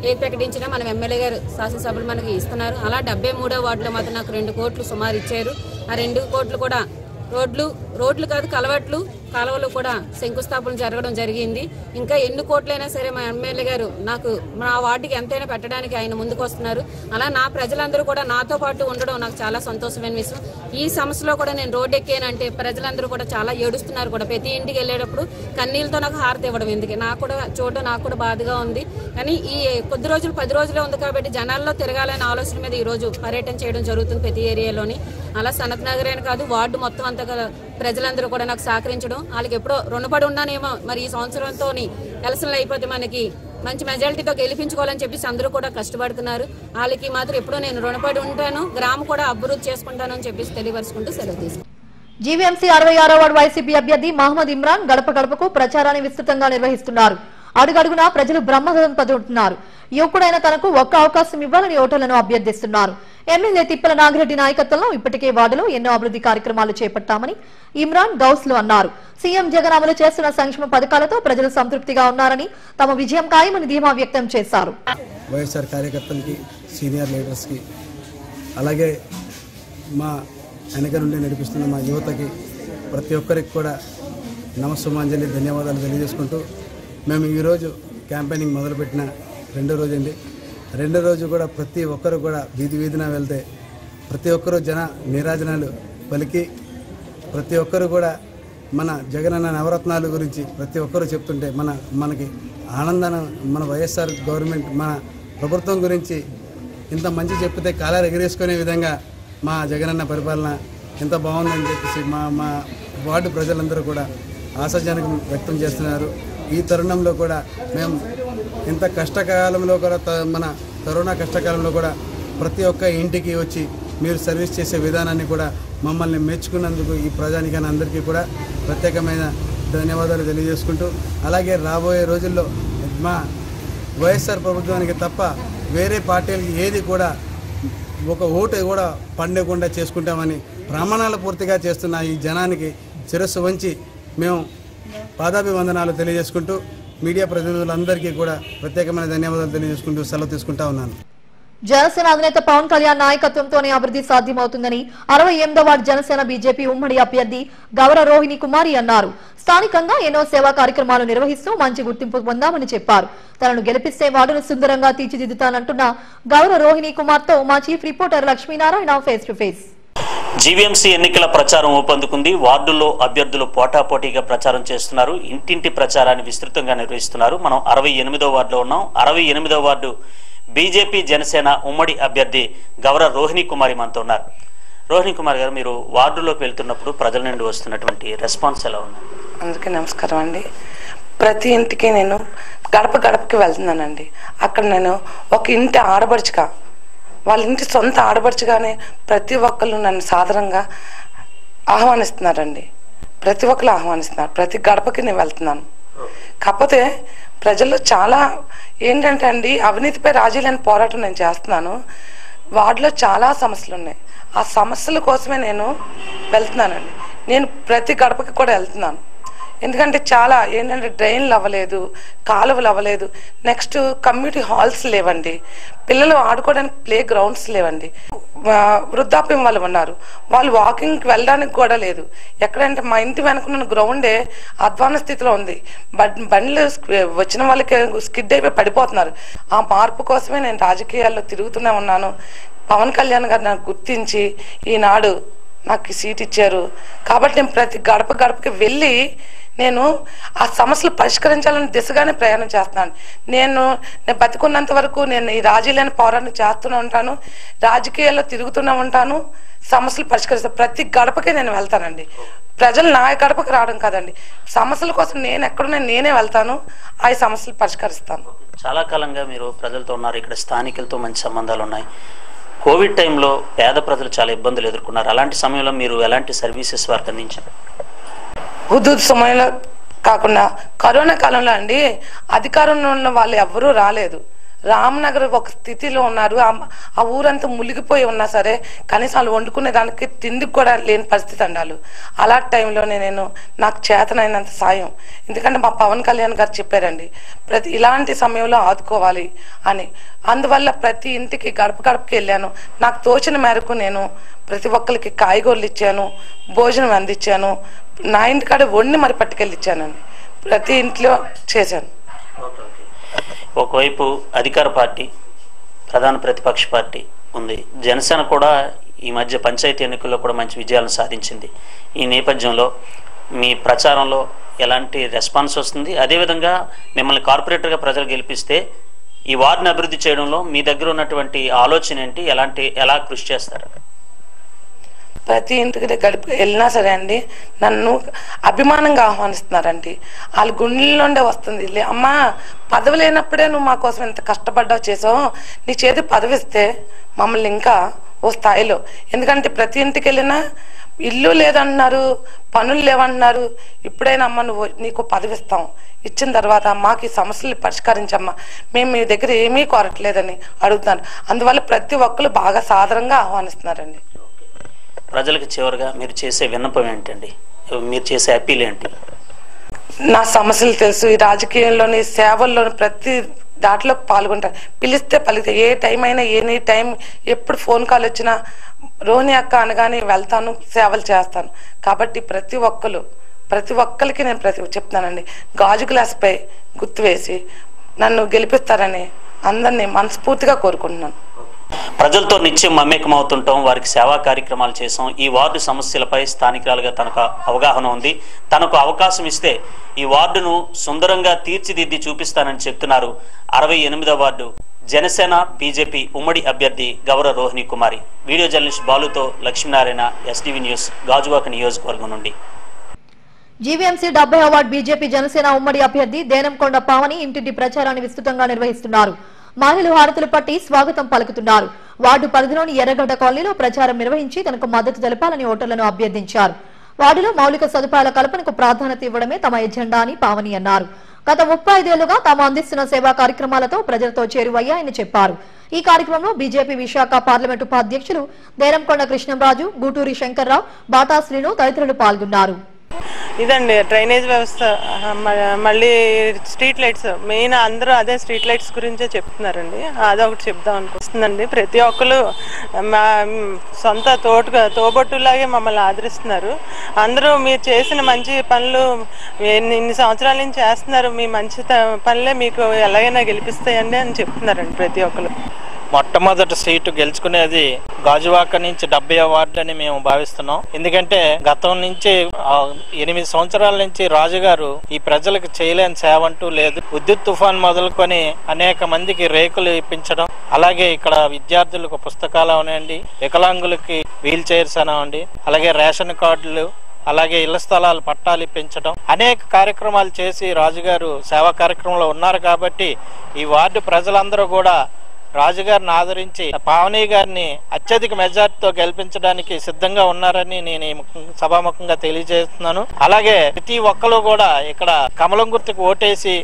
ఏది ప్రకటించినా మనం ఎమ్మెల్యే గారు శాసనసభ్యులు మనకి ఇస్తున్నారు. అలా 73వ వార్డులో మాత్రం నాకు 2 కోట్లు సుమారు ఇచ్చారు. ఆ 2 కోట్లు కూడా రోడ్లు కాదు కలవట్లు, కాలువలు కూడా శంకుస్థాపన జరగడం జరిగింది. ఇంకా ఎన్ని కోట్లైనా సరే మా ఎమ్మెల్యే గారు నాకు మా వార్డుకి ఎంతైనా పెట్టడానికి ఆయన ముందుకు వస్తున్నారు. అలా నా ప్రజలందరూ కూడా నాతో పాటు ఉండడం నాకు చాలా సంతోషమైన విషయం. ఈ సమస్యలో కూడా నేను రోడ్డు ఎక్కానంటే ప్రజలందరూ కూడా చాలా ఏడుస్తున్నారు కూడా. ప్రతి ఇంటికి వెళ్ళేటప్పుడు కన్నీళ్ళతో నాకు హారతి ఇవ్వడం ఎందుకు నాకు కూడా చూడడం నాకు కూడా బాధగా ఉంది. కానీ ఈ కొద్ది రోజులు 10 రోజులే ఉంది కాబట్టి జనాల్లో తిరగాలనే ఆలోచన మీద ఈ రోజు పర్యటన చేయడం జరుగుతుంది ప్రతి ఏరియాలోని. అలా సనత్ నగర్ అని కాదు వార్డు మొత్తం అంతా ప్రజలందరూ కూడా నాకు సహకరించడం వాళ్ళకి ఎప్పుడో రుణపడి ఉన్నానేమో. మరి ఈ సంవత్సరంతో ఎలక్షన్లు అయిపోతే మనకి మంచి మెజారిటీతో గెలిపించుకోవాలని చెప్పేసి అందరూ కూడా కష్టపడుతున్నారు. వాళ్ళకి మాత్రం ఎప్పుడో నేను రుణపడి ఉంటాను, గ్రామం కూడా అభివృద్ధి చేసుకుంటాను అని చెప్పేసి తెలియపరుచుకుంటూ సెలవు తీసుకుంటాను. జీవీఎంసీ 66వ వార్డు వైసీపీ అభ్యర్థి మహమ్మద్ ఇమ్రాన్ గడప గడపకు ప్రచారాన్ని విస్తృతంగా నిర్వహిస్తున్నారు. అడుగడుగునా ప్రజలు బ్రహ్మరథం పడుతున్నారు. యువకుడైన తనకు ఒక్క అవకాశం ఇవ్వాలని ఓటర్లను అభ్యర్థిస్తున్నారు. ఎమ్మెల్యే తిప్పల నాగిరెడ్డి నాయకత్వంలో ఇప్పటికే వార్డులో ఎన్నో అభివృద్ధి కార్యక్రమాలు చేపట్టామని ఇమ్రాన్ గౌస్లు అన్నారు. సీఎం జగన్ అమలు చేస్తున్న సంక్షేమ పథకాలతో ప్రజలు సంతృప్తిగా ఉన్నారని, తమ విజయం ఖాయమని ధీమా వ్యక్తం చేశారు. వైఎస్ఆర్ కార్యకర్తలకి, సీనియర్ లీడర్స్కి, అలాగే మా వెనక నుండి నడిపిస్తున్న మా యువతకి ప్రతి ఒక్కరికి కూడా నమస్సుమాంజలి ధన్యవాదాలు తెలియజేసుకుంటూ మేము ఈరోజు క్యాంపెయినింగ్ మొదలుపెట్టిన రెండో రోజు కూడా ప్రతి ఒక్కరు కూడా వీధిన వెళ్తే ప్రతి ఒక్కరూ నీరాజనాలు పలికి ప్రతి ఒక్కరు కూడా మన జగనన్న నవరత్నాల గురించి ప్రతి ఒక్కరూ చెప్తుంటే మనకి ఆనందాన్ని మన వైఎస్ఆర్ గవర్నమెంట్ మన ప్రభుత్వం గురించి ఇంత మంచి చెప్తే కాలాలు ఎగరేసుకునే విధంగా మా జగనన్న పరిపాలన ఎంత బాగుందని చెప్పేసి మా వార్డు ప్రజలందరూ కూడా ఆశాజనకం వ్యక్తం చేస్తున్నారు. ఈ తరుణంలో కూడా మేము ఇంత కష్టకాలంలో కూడా మన కరోనా కష్టకాలంలో కూడా ప్రతి ఒక్క ఇంటికి వచ్చి మీరు సర్వీస్ చేసే విధానాన్ని కూడా మమ్మల్ని మెచ్చుకున్నందుకు ఈ ప్రజానికాన్ని అందరికీ కూడా ప్రత్యేకమైన ధన్యవాదాలు తెలియజేసుకుంటూ అలాగే రాబోయే రోజుల్లో మా వైఎస్ఆర్ ప్రభుత్వానికి తప్ప వేరే పార్టీలకి ఏది కూడా ఒక ఓటు కూడా పండకుండా చేసుకుంటామని ప్రమాణాల పూర్తిగా చేస్తున్న ఈ జనానికి శిరస్సు వంచి మేము పాదాభివందనాలు తెలియజేసుకుంటూ మీడియా ప్రతినిధులందరికీ కూడా ప్రత్యేకమైన ధన్యవాదాలు తెలియజేసుకుంటూ సెలవు తీసుకుంటా ఉన్నాను. జనసేన అధినేత పవన్ కళ్యాణ్ నాయకత్వంతోనే అభివృద్ధి సాధ్యమవుతుందని 68వ వార్డు జనసేన బీజేపీ ఉమ్మడి అభ్యర్థి గౌర రోహిణి కుమారి అన్నారు. స్థానికంగా ఎన్నో సేవా కార్యక్రమాలు నిర్వహిస్తూ మంచి గుర్తింపు పొందామని చెప్పారు. తనను గెలిపిస్తే వార్డును సుందరంగా తీర్చిదిద్దుతానంటున్న గౌర రోహిణి కుమార్ తో మా chief reporter Lakshminarayana face to face. GVMC ఎన్నికల ప్రచారం ఊపందుకుంది. వార్డుల్లో అభ్యర్థులు పోటాపోటీగా ప్రచారం చేస్తున్నారు. ఇంటింటి ప్రచారాన్ని విస్తృతంగా నిర్వహిస్తున్నారు. మనం 68వ వార్డులో ఉన్నాం. 68వ వార్డు బీజేపీ జనసేన ఉమ్మడి అభ్యర్థి గౌర రోహిణి కుమారి మనతో ఉన్నారు. రోహిణి కుమార్ గారు, మీరు వార్డులోకి వెళ్తున్నప్పుడు ప్రజల నుండి వస్తున్నటువంటి రెస్పాన్స్ ఎలా ఉంది? అందరికీ నమస్కారం అండి. ప్రతి ఇంటికి నేను గడపకి వెళ్తున్నానండి. అక్కడ నేను ఒక ఇంటి ఆడబడుచుగా, వాళ్ళ ఇంటి సొంత ఆడబడుచుగానే ప్రతి ఒక్కళ్ళు నన్ను సాధారణంగా ఆహ్వానిస్తున్నారండి. ప్రతి ఒక్కరు ఆహ్వానిస్తున్నారు. ప్రతి గడపకి నేను వెళ్తున్నాను. కాకపోతే ప్రజల్లో చాలా ఏంటంటే అండి, అవినీతిపై రాజీ లేని పోరాటం నేను చేస్తున్నాను. వార్డులో చాలా సమస్యలు ఉన్నాయి. ఆ సమస్యల కోసమే నేను వెళ్తున్నానండి. నేను ప్రతి గడపకి కూడా వెళ్తున్నాను. ఎందుకంటే చాలా ఏంటంటే డ్రైన్లు అవ్వలేదు, కాలువలు అవ్వలేదు, నెక్స్ట్ కమ్యూనిటీ హాల్స్ లేవండి, పిల్లలు ఆడుకోవడానికి ప్లే గ్రౌండ్స్ లేవండి, వృద్ధాప్యం వాళ్ళు ఉన్నారు, వాళ్ళు వాకింగ్కి వెళ్ళడానికి కూడా లేదు. ఎక్కడంటే మా ఇంటి వెనుకున్న గ్రౌండే అధ్వాన స్థితిలో ఉంది. బండ్లు వచ్చిన వాళ్ళకి స్కిడ్ అయిపోయి పడిపోతున్నారు. ఆ మార్పు కోసమే నేను రాజకీయాల్లో తిరుగుతూనే ఉన్నాను. పవన్ కళ్యాణ్ గారు నాకు గుర్తించి ఈనాడు నాకు సీట్ ఇచ్చారు. కాబట్టి నేను ప్రతి గడపకి వెళ్ళి నేను ఆ సమస్యలు పరిష్కరించాలని దిశగానే ప్రయాణం చేస్తున్నాను. నేను బతికున్నంత వరకు నేను ఈ రాజీలేని పోరాటం చేస్తూనే ఉంటాను, రాజకీయాల్లో తిరుగుతూనే ఉంటాను, సమస్యలు పరిష్కరిస్తాను. ప్రతి గడపకే నేను వెళ్తానండి. ప్రజలు నా గడపకి రావడం కాదండి, సమస్యల కోసం నేను ఎక్కడున్నా నేనే వెళ్తాను, ఆ సమస్యలు పరిష్కరిస్తాను. చాలా కాలంగా మీరు ప్రజలతో ఉన్నారు. ఇక్కడ స్థానికులతో మంచి సంబంధాలు ఉన్నాయి. కోవిడ్ టైంలో పేద ప్రజలు చాలా ఇబ్బందులు ఎదుర్కొన్నారు. అలాంటి సమయంలో మీరు ఎలాంటి సర్వీసెస్ వారికి అందించారు? హుదూద్ సమయంలో కాకుండా కరోనా కాలంలో అండి అధికారంలో ఉన్న వాళ్ళు ఎవ్వరూ రాలేదు. రామ్నగర్ ఒక స్థితిలో ఉన్నారు. ఆ ఊరంతా మునిగిపోయి ఉన్నా సరే కనీసం వాళ్ళు వండుకునే దానికి తిండికి కూడా లేని పరిస్థితి అండాలు. అలాంటి టైంలోనే నేను నాకు చేతనైనంత సాయం, ఎందుకంటే మా పవన్ కళ్యాణ్ గారు చెప్పారండి ఇలాంటి సమయంలో ఆదుకోవాలి అని. అందువల్ల ప్రతి ఇంటికి గడపకి వెళ్ళాను. నాకు తోచిన మేరకు నేను ప్రతి ఒక్కరికి కాయగూరలు ఇచ్చాను, భోజనం అందించాను, నా ఇంటికాడ వండి మరి పట్టుకెళ్ళి ఇచ్చానండి. ప్రతి ఇంట్లో చేశాను. ఒకవైపు అధికార పార్టీ, ప్రధాన ప్రతిపక్ష పార్టీ ఉంది. జనసేన కూడా ఈ మధ్య పంచాయతీ ఎన్నికల్లో కూడా మంచి విజయాలను సాధించింది. ఈ నేపథ్యంలో మీ ప్రచారంలో ఎలాంటి రెస్పాన్స్ వస్తుంది? అదేవిధంగా మిమ్మల్ని కార్పొరేటర్గా ప్రజలు గెలిపిస్తే ఈ వార్డుని అభివృద్ధి చేయడంలో మీ దగ్గర ఉన్నటువంటి ఆలోచన ఏంటి? ఎలా కృషి చేస్తారు? ప్రతి ఇంటికి గడిపి వెళ్ళినా సరే అండి నన్ను అభిమానంగా ఆహ్వానిస్తున్నారండి. వాళ్ళ గుండెల్లోండే వస్తుంది, అమ్మా పదవి లేనప్పుడే నువ్వు మా కోసం ఎంత కష్టపడ్డావు చేసావు, నీ చేతి పదవిస్తే మమ్మల్ని ఇంకా ఓ స్థాయిలో. ఎందుకంటే ప్రతి ఇంటికి వెళ్ళినా ఇల్లు లేదంటున్నారు, పనులు లేవంటున్నారు. ఇప్పుడైనా అమ్మ నువ్వు నీకు పదవిస్తాం, ఇచ్చిన తర్వాత మాకు ఈ సమస్యలు పరిష్కరించమ్మా, మేము మీ దగ్గర ఏమీ కోరట్లేదని అడుగుతున్నారు. అందువల్ల ప్రతి ఒక్కరు బాగా సాదరంగా ఆహ్వానిస్తున్నారండి. ప్రజలకు చివరిగా మీరు చేసే విన్నపం ఏంటండి? మీరు చేసే అప్పీల్ ఏంటి? నా సమస్యలు తెలుసు, ఈ రాజకీయంలోని సేవల్లోని ప్రతి దాంట్లో పాల్గొంటాను. పిలిస్తే పలికితే ఏ టైం అయినా ఎనీ టైం ఎప్పుడు ఫోన్ కాల్ వచ్చినా రోహిణి అక్క అనగానే వెళ్తాను, సేవలు చేస్తాను. కాబట్టి ప్రతి ఒక్కరికి నేను చెప్తానండి, గాజు గ్లాస్పై గుర్తు వేసి నన్ను గెలిపిస్తారని అందరినీ మనస్ఫూర్తిగా కోరుకుంటున్నాను. ప్రజలతో నిత్యం మమేకమవుతుంటాం, వారికి సేవా కార్యక్రమాలు చేసాం. ఈ వార్డు సమస్యలపై స్థానికురాలుగా తనకు అవగాహన ఉంది. తనకు అవకాశం ఇస్తే ఈ వార్డును సుందరంగా తీర్చిదిద్ది చూపిస్తానని చెప్తున్నారు 68వ వార్డు జనసేన బీజేపీ ఉమ్మడి అభ్యర్థి గౌర రోహిణి కుమారి. వీడియో జర్నలిస్ట్ బాలుతో లక్ష్మీనారాయణ, ఎస్టీవీ న్యూస్, గాజువాక నియోజకవర్గం నుండి. జీవీఎంసీ 70వ వార్డు బీజేపీ జనసేన ఉమ్మడి అభ్యర్థి దేనంకొండ పావని ఇంటింటి ప్రచారాన్ని విస్తృతంగా నిర్వహిస్తున్నారు. మహిళలు హారతులు పట్టి స్వాగతం పలుకుతున్నారు. వార్డు పరిధిలోని ఎర్రగడ్డ కాలనీలో ప్రచారం నిర్వహించి తనకు మద్దతు తెలపాలని ఓటర్లను అభ్యర్థించారు. వార్డులో మౌలిక సదుపాయాల కల్పనకు ప్రాధాన్యత ఇవ్వడమే తమ ఎజెండా అని పావని అన్నారు. గత 35 ఏళ్లుగా తాము అందిస్తున్న సేవా కార్యక్రమాలతో ప్రజలతో చేరువయ్యాయని చెప్పారు. ఈ కార్యక్రమంలో బీజేపీ విశాఖ పార్లమెంటు ఉపాధ్యక్షులు దేనంకొండ కృష్ణంరాజు, గూటూరి శంకర్రావు, బాటా శ్రీను తదితరులు పాల్గొన్నారు. ఇదండి డ్రైనేజ్ వ్యవస్థ, మళ్ళీ స్ట్రీట్ లైట్స్, మెయిన్ అందరూ అదే స్ట్రీట్ లైట్స్ గురించే చెప్తున్నారండి. అదొకటి చెప్దాం అనిపిస్తుందండి. ప్రతి ఒక్కరు మా సొంత తోబొట్టులాగే మమ్మల్ని ఆదరిస్తున్నారు. అందరూ మీరు చేసిన మంచి పనులు ఇన్ని సంవత్సరాల నుంచి చేస్తున్నారు, మీ మంచి పనులే మీకు ఎలాగైనా గెలిపిస్తాయండి అని చెప్తున్నారండి ప్రతి ఒక్కరు. మొట్టమొదటి సీటు గెలుచుకునేది గాజువాక నుంచి 70వ వార్డు అని మేము భావిస్తున్నాం. ఎందుకంటే గతం నుంచి 8 సంవత్సరాల నుంచి రాజుగారు ఈ ప్రజలకు చేయలేని సేవ అంటూ లేదు. విద్యుత్ తుఫాన్ మొదలుకొని అనేక మందికి రేకులు ఇప్పించడం, అలాగే ఇక్కడ విద్యార్థులకు పుస్తకాలు అవనండి, వికలాంగులకి వీల్ చైర్స్ అనండి, అలాగే రేషన్ కార్డులు, అలాగే ఇళ్ల స్థలాలు పట్టాలు ఇప్పించడం, అనేక కార్యక్రమాలు చేసి రాజుగారు సేవా కార్యక్రమంలో ఉన్నారు. కాబట్టి ఈ వార్డు ప్రజలందరూ కూడా రాజుగారిని ఆదరించి పావని గారిని అత్యధిక మెజార్టీతో గెలిపించడానికి సిద్ధంగా ఉన్నారని నేను సభాముఖంగా తెలియజేస్తున్నాను. అలాగే ప్రతి ఒక్కరు కూడా ఇక్కడ కమలం గుర్తుకు ఓటేసి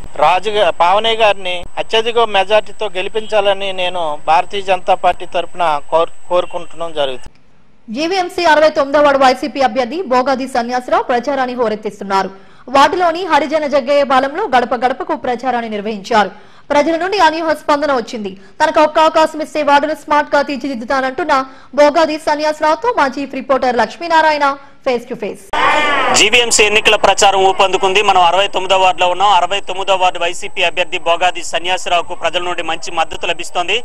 పావని గారిని అత్యధిక మెజార్టీతో గెలిపించాలని నేను భారతీయ జనతా పార్టీ తరఫున కోరుకుంటున్నాం జరుగుతుంది. జీవీఎంసీ 69వ వార్డు వైసీపీ అభ్యర్థి బోగాది సన్యాసరావు ప్రచారాన్ని హోరెత్తిస్తున్నారు. వార్డులోని హరిజన జగ్గయ్య పాలెంలో గడప గడపకు ప్రచారాన్ని నిర్వహించారు. ప్రజల నుండి అనూహ్య స్పందన వచ్చింది. తనకు ఒక్క అవకాశం ఇస్తే వార్డును స్మార్ట్ గా తీర్చిదిద్దుతానంటున్న బోగాది సన్యాసరావుతో మా chief reporter Lakshminarayana face to face. GVMC ఎన్నికల ప్రచారం ఊపందుకుంది. మనం 69వ వార్డులో ఉన్నాం. 69వ వార్డు వైసీపీ అభ్యర్థి బోగాది సన్యాసరావుకు ప్రజల నుండి మంచి మద్దతు లభిస్తోంది.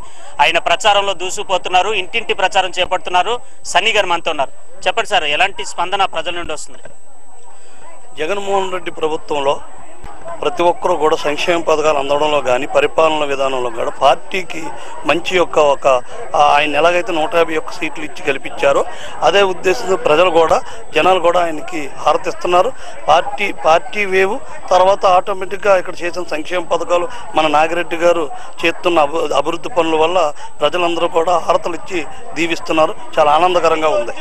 ఆయన ప్రచారంలో దూసుకుపోతున్నారు, ఇంటింటి ప్రచారం చేపడుతున్నారు. సన్నీ గారు మనతో ఉన్నారు. చెప్పండి సార్, ఎలాంటి స్పందన ప్రజల నుండి వస్తుంది? జగన్మోహన్ రెడ్డి ప్రభుత్వంలో ప్రతి ఒక్కరూ కూడా సంక్షేమ పథకాలు అందడంలో కానీ, పరిపాలన విధానంలో కూడా పార్టీకి మంచి ఒక ఆయన ఎలాగైతే 151 సీట్లు ఇచ్చి గెలిపించారో అదే ఉద్దేశంతో ప్రజలు కూడా, జనాలు కూడా ఆయనకి హారతిస్తున్నారు. పార్టీ వేవు తర్వాత ఆటోమేటిక్గా ఇక్కడ చేసిన సంక్షేమ పథకాలు, మన నాగిరెడ్డి గారు చేస్తున్న అభివృద్ధి పనుల వల్ల ప్రజలందరూ కూడా హారతలు ఇచ్చి దీవిస్తున్నారు. చాలా ఆనందకరంగా ఉంది.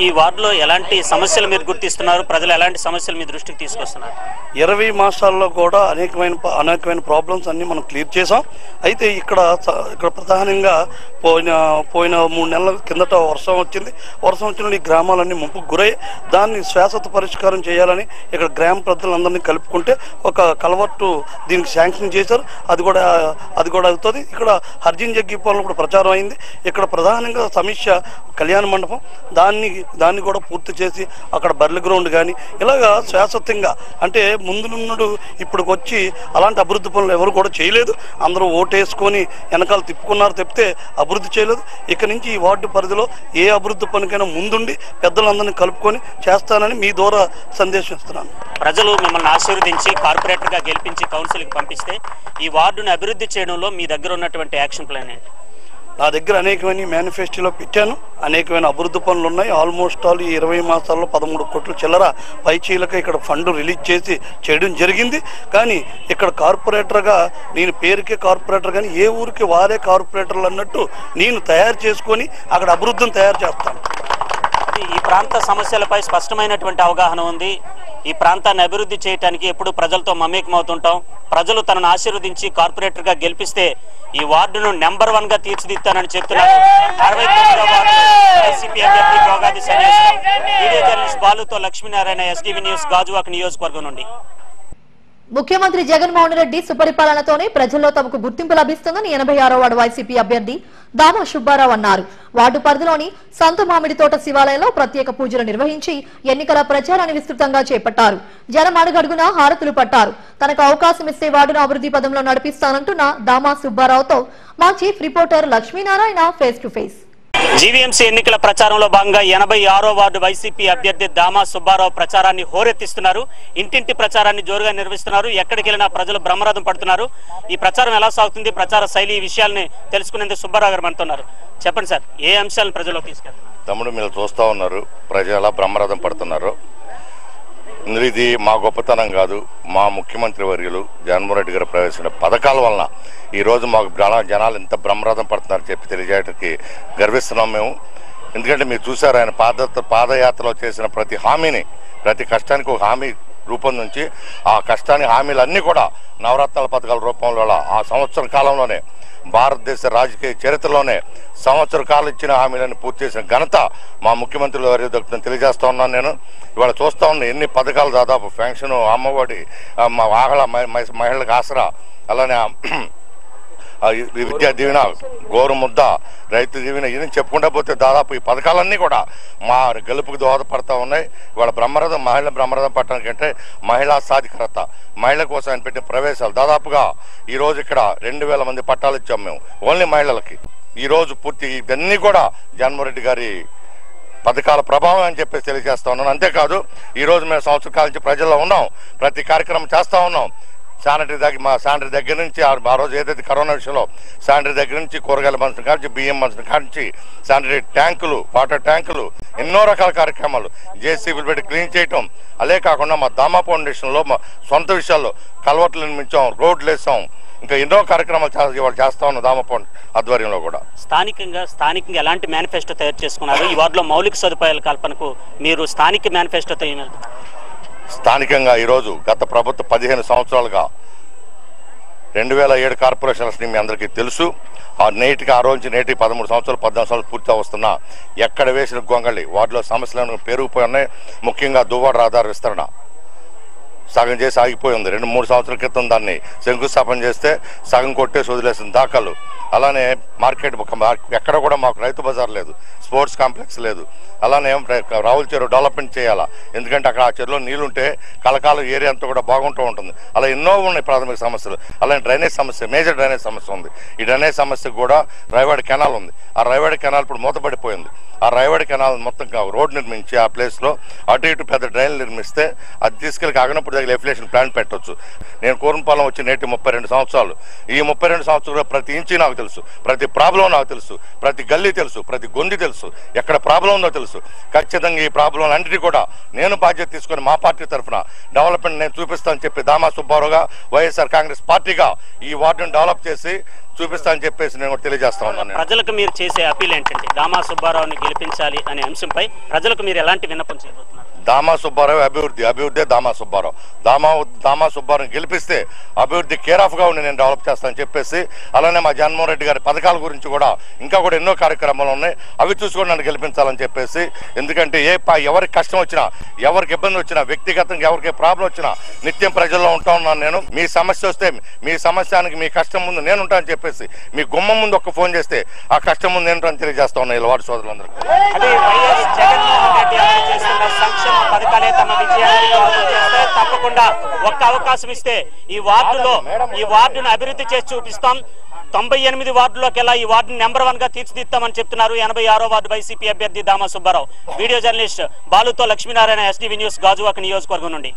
ఈ వార్డులో ఎలాంటి సమస్యలు మీరు గుర్తిస్తున్నారు? ప్రజలు ఎలాంటి సమస్యలు మీ దృష్టికి తీసుకొస్తున్నారు? 20 మాసాల్లో కూడా అనేకమైన ప్రాబ్లమ్స్ అన్ని మనం క్లియర్ చేసాం. అయితే ఇక్కడ ప్రధానంగా పోయిన 3 నెలల కిందట వర్షం వచ్చిన ఈ గ్రామాలన్నీ ముంపుకు గురై దాన్ని శాశ్వత పరిష్కారం చేయాలని ఇక్కడ గ్రామ ప్రజలందరినీ కలుపుకుంటే ఒక కలవట్టు దీనికి శాంక్షన్ చేశారు. అది కూడా అవుతుంది. ఇక్కడ హర్జన్ జగ్గిపాలెం కూడా ప్రచారం అయింది. ఇక్కడ ప్రధానంగా సమీక్ష కళ్యాణ మండపం, దాన్ని కూడా పూర్తి చేసి అక్కడ బర్రెల గ్రౌండ్ కానీ ఇలాగా శాశ్వతంగా, అంటే ముందునున్నడు ఇప్పుడు వచ్చి అలాంటి అభివృద్ధి పనులు ఎవరు కూడా చేయలేదు. అందరూ ఓటేసుకొని వెనకాల తిప్పుకున్నారు తప్పితే అభివృద్ధి చేయలేదు. ఇక నుంచి ఈ వార్డు పరిధిలో ఏ అభివృద్ధి పనికైనా ముందుండి పెద్దలందరినీ కలుపుకొని చేస్తానని మీ ద్వారా సందేశం ఇస్తున్నాను. ప్రజలు మిమ్మల్ని ఆశీర్వదించి కార్పొరేటర్ గా గెలిపించి కౌన్సిల్ కి పంపిస్తే ఈ వార్డును అభివృద్ధి చేయడంలో మీ దగ్గర ఉన్నటువంటి యాక్షన్ ప్లాన్ ఏంటి? నా దగ్గర అనేకమైన మేనిఫెస్టోలో పెట్టాను. అనేకమైన అభివృద్ధి పనులు ఉన్నాయి. ఆల్మోస్ట్ ఆల్ ఈ 20 మాసాల్లో 13 కోట్ల చిల్లర పైచీలక ఇక్కడ ఫండ్ రిలీజ్ చేసి చేయడం జరిగింది. కానీ ఇక్కడ కార్పొరేటర్గా నేను పేరుకే కార్పొరేటర్, కానీ ఏ ఊరికి వారే కార్పొరేటర్లు అన్నట్టు నేను తయారు చేసుకొని అక్కడ అభివృద్ధిని తయారు చేస్తాను. ఈ ప్రాంత సమస్యలపై స్పష్టమైనటువంటి అవగాహన ఉంది. ఈ ప్రాంతాన్ని అభివృద్ధి చేయడానికి ఎప్పుడు ప్రజలతో మమేకమవుతుంటాం. ప్రజలు తనను ఆశీర్వదించి కార్పొరేటర్ గా గెలిపిస్తే ఈ వార్డును నెంబర్ 1 గా తీర్చిదిద్దానని చెప్తున్నారు 69వ వార్డు వైసీపీ అభ్యర్థి బోగాది సన్యాసరావు. వీడియో జర్నలిస్ట్ బాలుతో లక్ష్మీనారాయణ, ఎస్టీవీ న్యూస్, గాజువాక నియోజకవర్గం నుండి. ముఖ్యమంత్రి జగన్మోహన్ రెడ్డి సుపరిపాలనతోనే ప్రజల్లో తమకు గుర్తింపు లభిస్తుందని 86వ వార్డు వైసీపీ అభ్యర్థి దామా సుబ్బారావు అన్నారు. వార్డు పరిధిలోని సంత మామిడి తోట శివాలయంలో ప్రత్యేక పూజలు నిర్వహించి ఎన్నికల ప్రచారాన్ని విస్తృతంగా చేపట్టారు. జనం అడుగడుగునా హారతులు పట్టారు. తనకు అవకాశం ఇస్తే వార్డును అభివృద్ధి పదంలో నడిపిస్తానంటున్న దామా సుబ్బారావుతో మా chief reporter Lakshminarayana face to face. GVMC ఎన్నికల ప్రచారంలో భాగంగా 86వ వార్డు వైసీపీ అభ్యర్థి దామా సుబ్బారావు ప్రచారాన్ని హోరెత్తిస్తున్నారు. ఇంటింటి ప్రచారాన్ని జోరుగా నిర్వహిస్తున్నారు. ఎక్కడికి వెళ్ళినా ప్రజలు బ్రహ్మరథం పడుతున్నారు. ఈ ప్రచారం ఎలా సాగుతుంది, ప్రచార శైలి, ఈ విషయాల్ని తెలుసుకునేందుకు సుబ్బారావు గారు మనతున్నారు. చెప్పండి సార్, ఏ అంశాలను ప్రజల్లోకి తీసుకెళ్తారు? తమ్ముడు మీరు చూస్తూ ఉన్నారు, ప్రజలు ఎలా బ్రహ్మరథం పడుతున్నారు. ఇది మా గొప్పతనం కాదు, మా ముఖ్యమంత్రి వర్యులు జగన్మోహన్ రెడ్డి గారు ప్రవేశించిన పథకాల వలన ఈరోజు మాకు జనాలు ఎంత బ్రహ్మరథం పడుతున్నారని చెప్పి తెలియజేయడానికి గర్విస్తున్నాం మేము. ఎందుకంటే మీరు చూసారు, ఆయన పాదయాత్రలో చేసిన ప్రతి హామీని, ప్రతి కష్టానికి ఒక హామీ రూపొందించి ఆ కష్టాన్ని హామీలన్నీ కూడా నవరత్నాల పథకాల రూపంలో ఆ సంవత్సరం కాలంలోనే భారతదేశ రాజకీయ చరిత్రలోనే సంవత్సర కాలం ఇచ్చిన హామీలను పూర్తి చేసిన ఘనత మా ముఖ్యమంత్రులు వారి దక్కుతుందని తెలియజేస్తా ఉన్నాను. నేను ఇవాళ చూస్తా ఉన్నా ఎన్ని పథకాలు, దాదాపు పెన్షన్, అమ్మఒడి, మహిళలకు ఆసరా, అలానే విద్యా దీవెన, గోరుముద్ద, రైతు దీవెన, ఇది చెప్పుకుంటా పోతే దాదాపు ఈ పథకాలన్నీ కూడా మా గెలుపుకు దోహదపడతా ఉన్నాయి. ఇవాళ బ్రహ్మరథం, మహిళ బ్రహ్మరథం పట్టడానికంటే మహిళా సాధికారత, మహిళల కోసం ఆయన పెట్టిన ప్రవేశాలు దాదాపుగా ఈ రోజు ఇక్కడ 2000 మంది పట్టాలు ఇచ్చాం మేము ఓన్లీ మహిళలకి. ఈ రోజు పూర్తి ఇవన్నీ కూడా జగన్మోహన్ రెడ్డి గారి పథకాల ప్రభావం అని చెప్పేసి తెలియజేస్తా ఉన్నాను. అంతేకాదు ఈ రోజు మేము సంవత్సర కాలం నుంచి ప్రజల్లో ఉన్నాం, ప్రతి కార్యక్రమం చేస్తా ఉన్నాం. శానిటరీ దగ్గర నుంచి ఆ రోజు ఏదైతే కరోనా విషయంలో శానిటరీ దగ్గర నుంచి కూరగాయల మంచం కానించి, బియ్యం మంచం కానించి, శానిటరీ ట్యాంకులు, వాటర్ ట్యాంకులు, ఎన్నో రకాల కార్యక్రమాలు, జేసీబీలు పెట్టి క్లీన్ చేయటం. అదే కాకుండా మా దామా ఫౌండేషన్లో మా సొంత విషయాల్లో కలవట్లు నిర్మించాం, రోడ్లు వేసాం, ఇంకా ఎన్నో కార్యక్రమాలు ఇవాళ చేస్తా ఉన్నాం దామా ఆధ్వర్యంలో కూడా. స్థానికంగా ఎలాంటి మేనిఫెస్టో తయారు చేసుకున్నారు? ఈ వార్డులో మౌలిక సదుపాయాల కల్పనకు మీరు స్థానిక మేనిఫెస్టోతో ఏం వెళ్తారు? స్థానికంగా ఈరోజు గత ప్రభుత్వం 15 సంవత్సరాలుగా 2007 కార్పొరేషన్స్ మీ అందరికీ తెలుసు. ఆ రోజు నుంచి నేటికి 13 సంవత్సరాలు 14 సంవత్సరాలు పూర్తి వస్తున్నా ఎక్కడ వేసిన గొంగళి వాటిలో సమస్యలను పెరిగిపోయి ఉన్నాయి. ముఖ్యంగా దువ్వాడ రహదారి విస్తరణ సగం చేసి ఆగిపోయి ఉంది. 2-3 సంవత్సరాల క్రితం దాన్ని శంకుస్థాపన చేస్తే సగం కొట్టేసి వదిలేసిన దాఖలు. అలానే మార్కెట్ ఎక్కడ కూడా మాకు రైతు బజార్ లేదు, స్పోర్ట్స్ కాంప్లెక్స్ లేదు. అలానే రావుల చెరువు డెవలప్మెంట్ చేయాలా, ఎందుకంటే అక్కడ ఆ చెరువులో నీళ్లుంటే కలకాలం ఏరియా అంతా కూడా బాగుంటూ ఉంటుంది. అలా ఎన్నో ఉన్నాయి ప్రాథమిక సమస్యలు. అలానే డ్రైనేజ్ సమస్య, మేజర్ డ్రైనేజ్ సమస్య ఉంది. ఈ డ్రైనేజ్ సమస్యకు కూడా రైవాడి కెనాల్ ఉంది. ఆ రైవాడి కెనాల్ ఇప్పుడు మూతపడిపోయింది. ఆ రైవాడి కెనాల్ మొత్తం రోడ్ నిర్మించి ఆ ప్లేస్లో అటు ఇటు పెద్ద డ్రైన్లు నిర్మిస్తే అది తీసుకెళ్ళి ఆగినప్పుడు దగ్గర ఎఫిలేషన్ ప్లాంట్ పెట్టవచ్చు. నేను కూరంపాలెం వచ్చి నేటి 32 సంవత్సరాలు. ఈ 32 సంవత్సరాలు ప్రతి ఇంచి నాకు తెలుసు, ప్రతి ప్రాబ్లం నాకు తెలుసు, ప్రతి గల్లీ తెలుసు, ప్రతి గొండి తెలుసు, ఎక్కడ ప్రాబ్లం ఉందో తెలుసు. ఖచ్చితంగా ఈ ప్రాబ్లం అన్నిటి కూడా నేను బాధ్యత తీసుకొని మా పార్టీ తరఫున డెవలప్మెంట్ నేను చూపిస్తానని చెప్పి దామా సుబ్బారావుగా వైఎస్ఆర్ కాంగ్రెస్ పార్టీగా ఈ వార్డును డెవలప్ చేసి చూపిస్తానని చెప్పేసి నేను తెలియజేస్తా ఉన్నాను. ప్రజలకు మీరు చేసే అపీల్ ఏంటంటే దామా సుబ్బారావుని గెలిపించాలి అనే అంశంపై ప్రజలకు మీరు ఎలాంటి విన్నపం చేయబోతున్నారు? దామా సుబ్బారావు అభివృద్ధి దామా సుబ్బారావు. దామా సుబ్బారావుని గెలిపిస్తే అభివృద్ధి కేర్ ఆఫ్ గా ఉండి నేను డెవలప్ చేస్తానని చెప్పేసి, అలానే మా జగన్మోహన్ రెడ్డి గారి పథకాల గురించి కూడా ఇంకా కూడా ఎన్నో కార్యక్రమాలు ఉన్నాయి, అవి చూసుకొని నన్ను గెలిపించాలని చెప్పేసి. ఎందుకంటే ఎవరికి కష్టం వచ్చినా, ఎవరికి ఇబ్బంది వచ్చినా, వ్యక్తిగతంగా ఎవరికి ప్రాబ్లం వచ్చినా నిత్యం ప్రజల్లో ఉంటా ఉన్నాను నేను. మీ సమస్య వస్తే మీ సమస్యానికి మీ కష్టం ముందు నేను ఉంటానని చెప్పేసి మీ గుమ్మం ముందు ఒక్క ఫోన్ చేస్తే ఆ కష్టం ముందు నేను ఉంటానని తెలియజేస్తా ఉన్నా ఇలా వార్డు సోదరులందరికీ. పథకాలే తమ విజయాన్ని చేస్తే తప్పకుండా ఒక్క అవకాశం ఇస్తే ఈ వార్డును అభివృద్ధి చేసి చూపిస్తాం. 98 వార్డుల్లోకెల్లా ఈ వార్డును నెంబర్ 1 గా తీర్చిదిద్దామని చెప్తున్నారు 86వ వార్డు వైసీపీ అభ్యర్థి దామా సుబ్బారావు. వీడియో జర్నలిస్ట్ బాలుతో లక్ష్మీనారాయణ, ఎస్టీవీ న్యూస్, గాజువాక నియోజకవర్గం నుండి.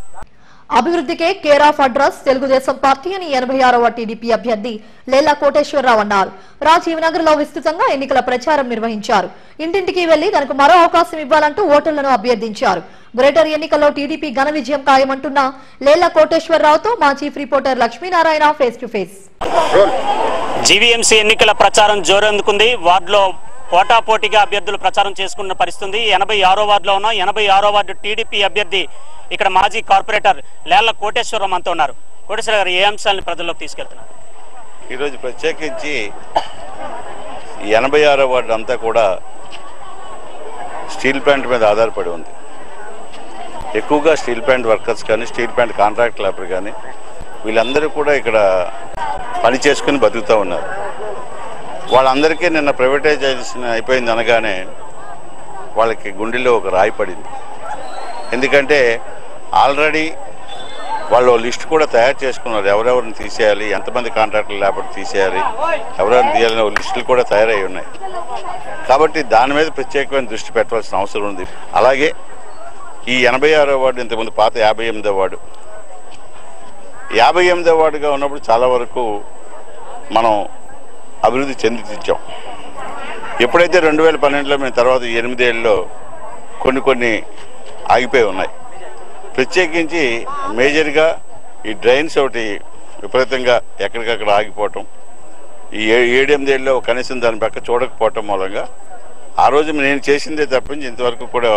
అభివృద్ధికే care of address Telugu Desam party అని 86వ టీడీపీ అభ్యర్థి లేలా కోటేశ్వరరావు అన్నారు. రాజీవ్ నగర్ లో విస్తృతంగా ఎన్నికల ప్రచారం నిర్వహించారు. ఇంటింటికి వెళ్లి తనకు మరో అవకాశం ఇవ్వాలంటూ ఓటర్లను అభ్యర్థించారు. గ్రేటర్ ఎన్నికల్లో టీడీపీ ఘన విజయం ఖాయమంటున్న లేలా కోటేశ్వరరావుతో మా chief reporter Lakshminarayana face to face. GVMC ఎన్నికల ప్రచారం జోరందుకుంది. వార్డులో పోటాపోటీగా అభ్యర్థులు ప్రచారం చేసుకున్న పరిస్థితుంది. 86వ వార్డులో ఉన్నాం. 86వ వార్డు టీడీపీ అభ్యర్థి ఇక్కడ మాజీ కార్పొరేటర్ లేళ్ల కోటేశ్వరరావు అంతా ఉన్నారు. కోటేశ్వర గారు, ఏ అంశాలను ప్రజల్లోకి తీసుకెళ్తున్నారు? ఈరోజు ప్రత్యేకించి 86వ వార్డు అంతా కూడా స్టీల్ ప్లాంట్ మీద ఆధారపడి ఉంది. ఎక్కువగా స్టీల్ ప్లాంట్ వర్కర్స్ కానీ, స్టీల్ ప్లాంట్ కాంట్రాక్ట్ లేబర్ కానీ వీళ్ళందరూ కూడా ఇక్కడ పని చేసుకుని బతుకుతూ ఉన్నారు. వాళ్ళందరికీ నిన్న ప్రైవేటైజేషన్ అయిపోయింది అనగానే వాళ్ళకి గుండెల్లో ఒక రాయి పడింది. ఎందుకంటే ఆల్రెడీ వాళ్ళు లిస్ట్ కూడా తయారు చేసుకున్నారు, ఎవరెవరిని తీసేయాలి, ఎంతమంది కాంట్రాక్టులు లేకపోతే తీసేయాలి, ఎవరెవరిని తీయాలని లిస్టులు కూడా తయారై ఉన్నాయి. కాబట్టి దాని మీద ప్రత్యేకమైన దృష్టి పెట్టవలసిన అవసరం ఉంది. అలాగే ఈ 86వ వార్డు, ఇంతకుముందు పాత 58వ వార్డు, 58వ వార్డుగా ఉన్నప్పుడు చాలా వరకు మనం అభివృద్ధి చెందించాం. ఎప్పుడైతే 2012లో మేము తర్వాత 8 ఏళ్ళలో కొన్ని ఆగిపోయి ఉన్నాయి. ప్రత్యేకించి మేజర్గా ఈ డ్రైన్స్ ఒకటి విపరీతంగా ఎక్కడికక్కడ ఆగిపోవటం, ఈ 7-8 ఏళ్ళలో కనీసం దాని పక్క చూడకపోవటం మూలంగా ఆ రోజు నేను చేసిందే తప్పించి ఇంతవరకు కూడా